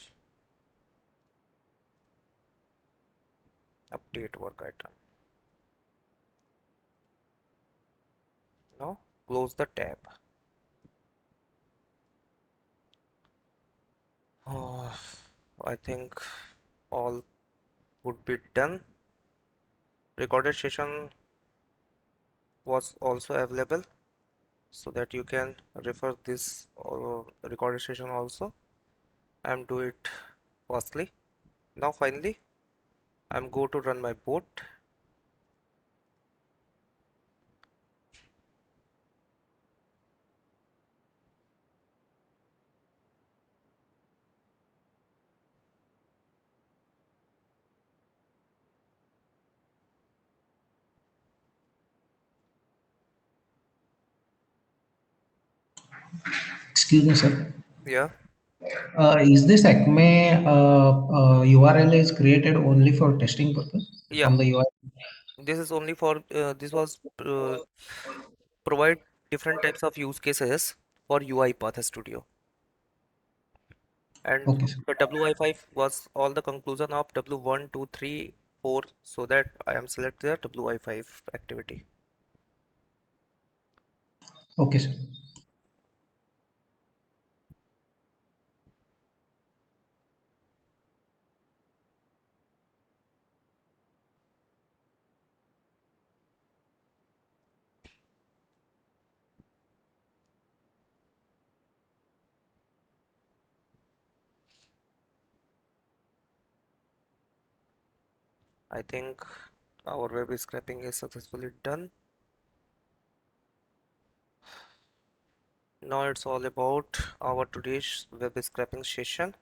Update work item. Now close the tab. Oh, I think all would be done. Recorded session was also available so that you can refer this recorded session also. I'm do it fastly. Now finally I'm go to run my bot. Excuse me, sir. Yeah, Is this ACME URL is created only for testing purpose yeah. from the UI? This is only for this was provide different types of use cases for UI Path Studio. And Okay, sir. the WI5 was all the conclusion of W1, 2, 3, 4, so that I am select the WI5 activity. Okay, sir. I think our web scraping is successfully done. Now it's all about our today's web scraping session.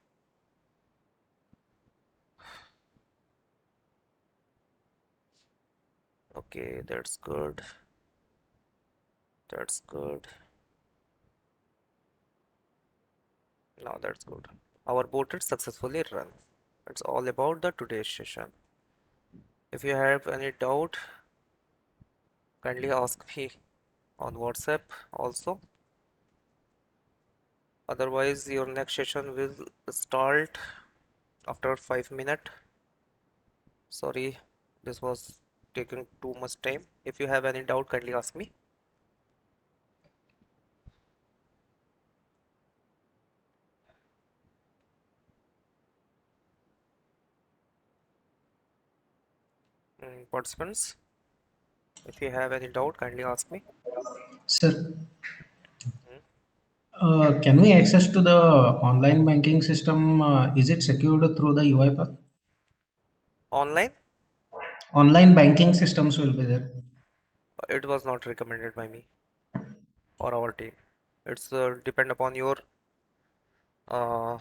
Okay, that's good. That's good. Now that's good. our bot is successfully run. It's all about the today's session. If you have any doubt, kindly ask me on WhatsApp also. Otherwise, your next session will start after 5 minutes. Sorry, this was taking too much time. If you have any doubt, kindly ask me. Participants, if you have any doubt, kindly ask me. Sir, Mm. can we access to the online banking system? Is it secured through the UiPath? Online, Online banking systems will be there. it was not recommended by me or our team. It's depend upon your uh,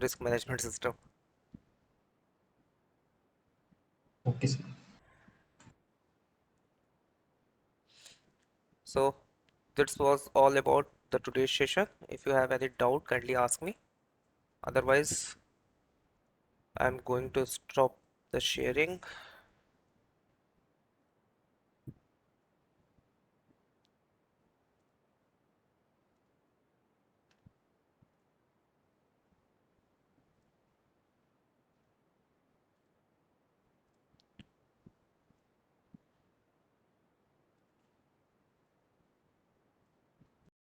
risk management system. Okay, sir. So this was all about the today's session. If you have any doubt, kindly ask me. Otherwise, I'm going to stop the sharing.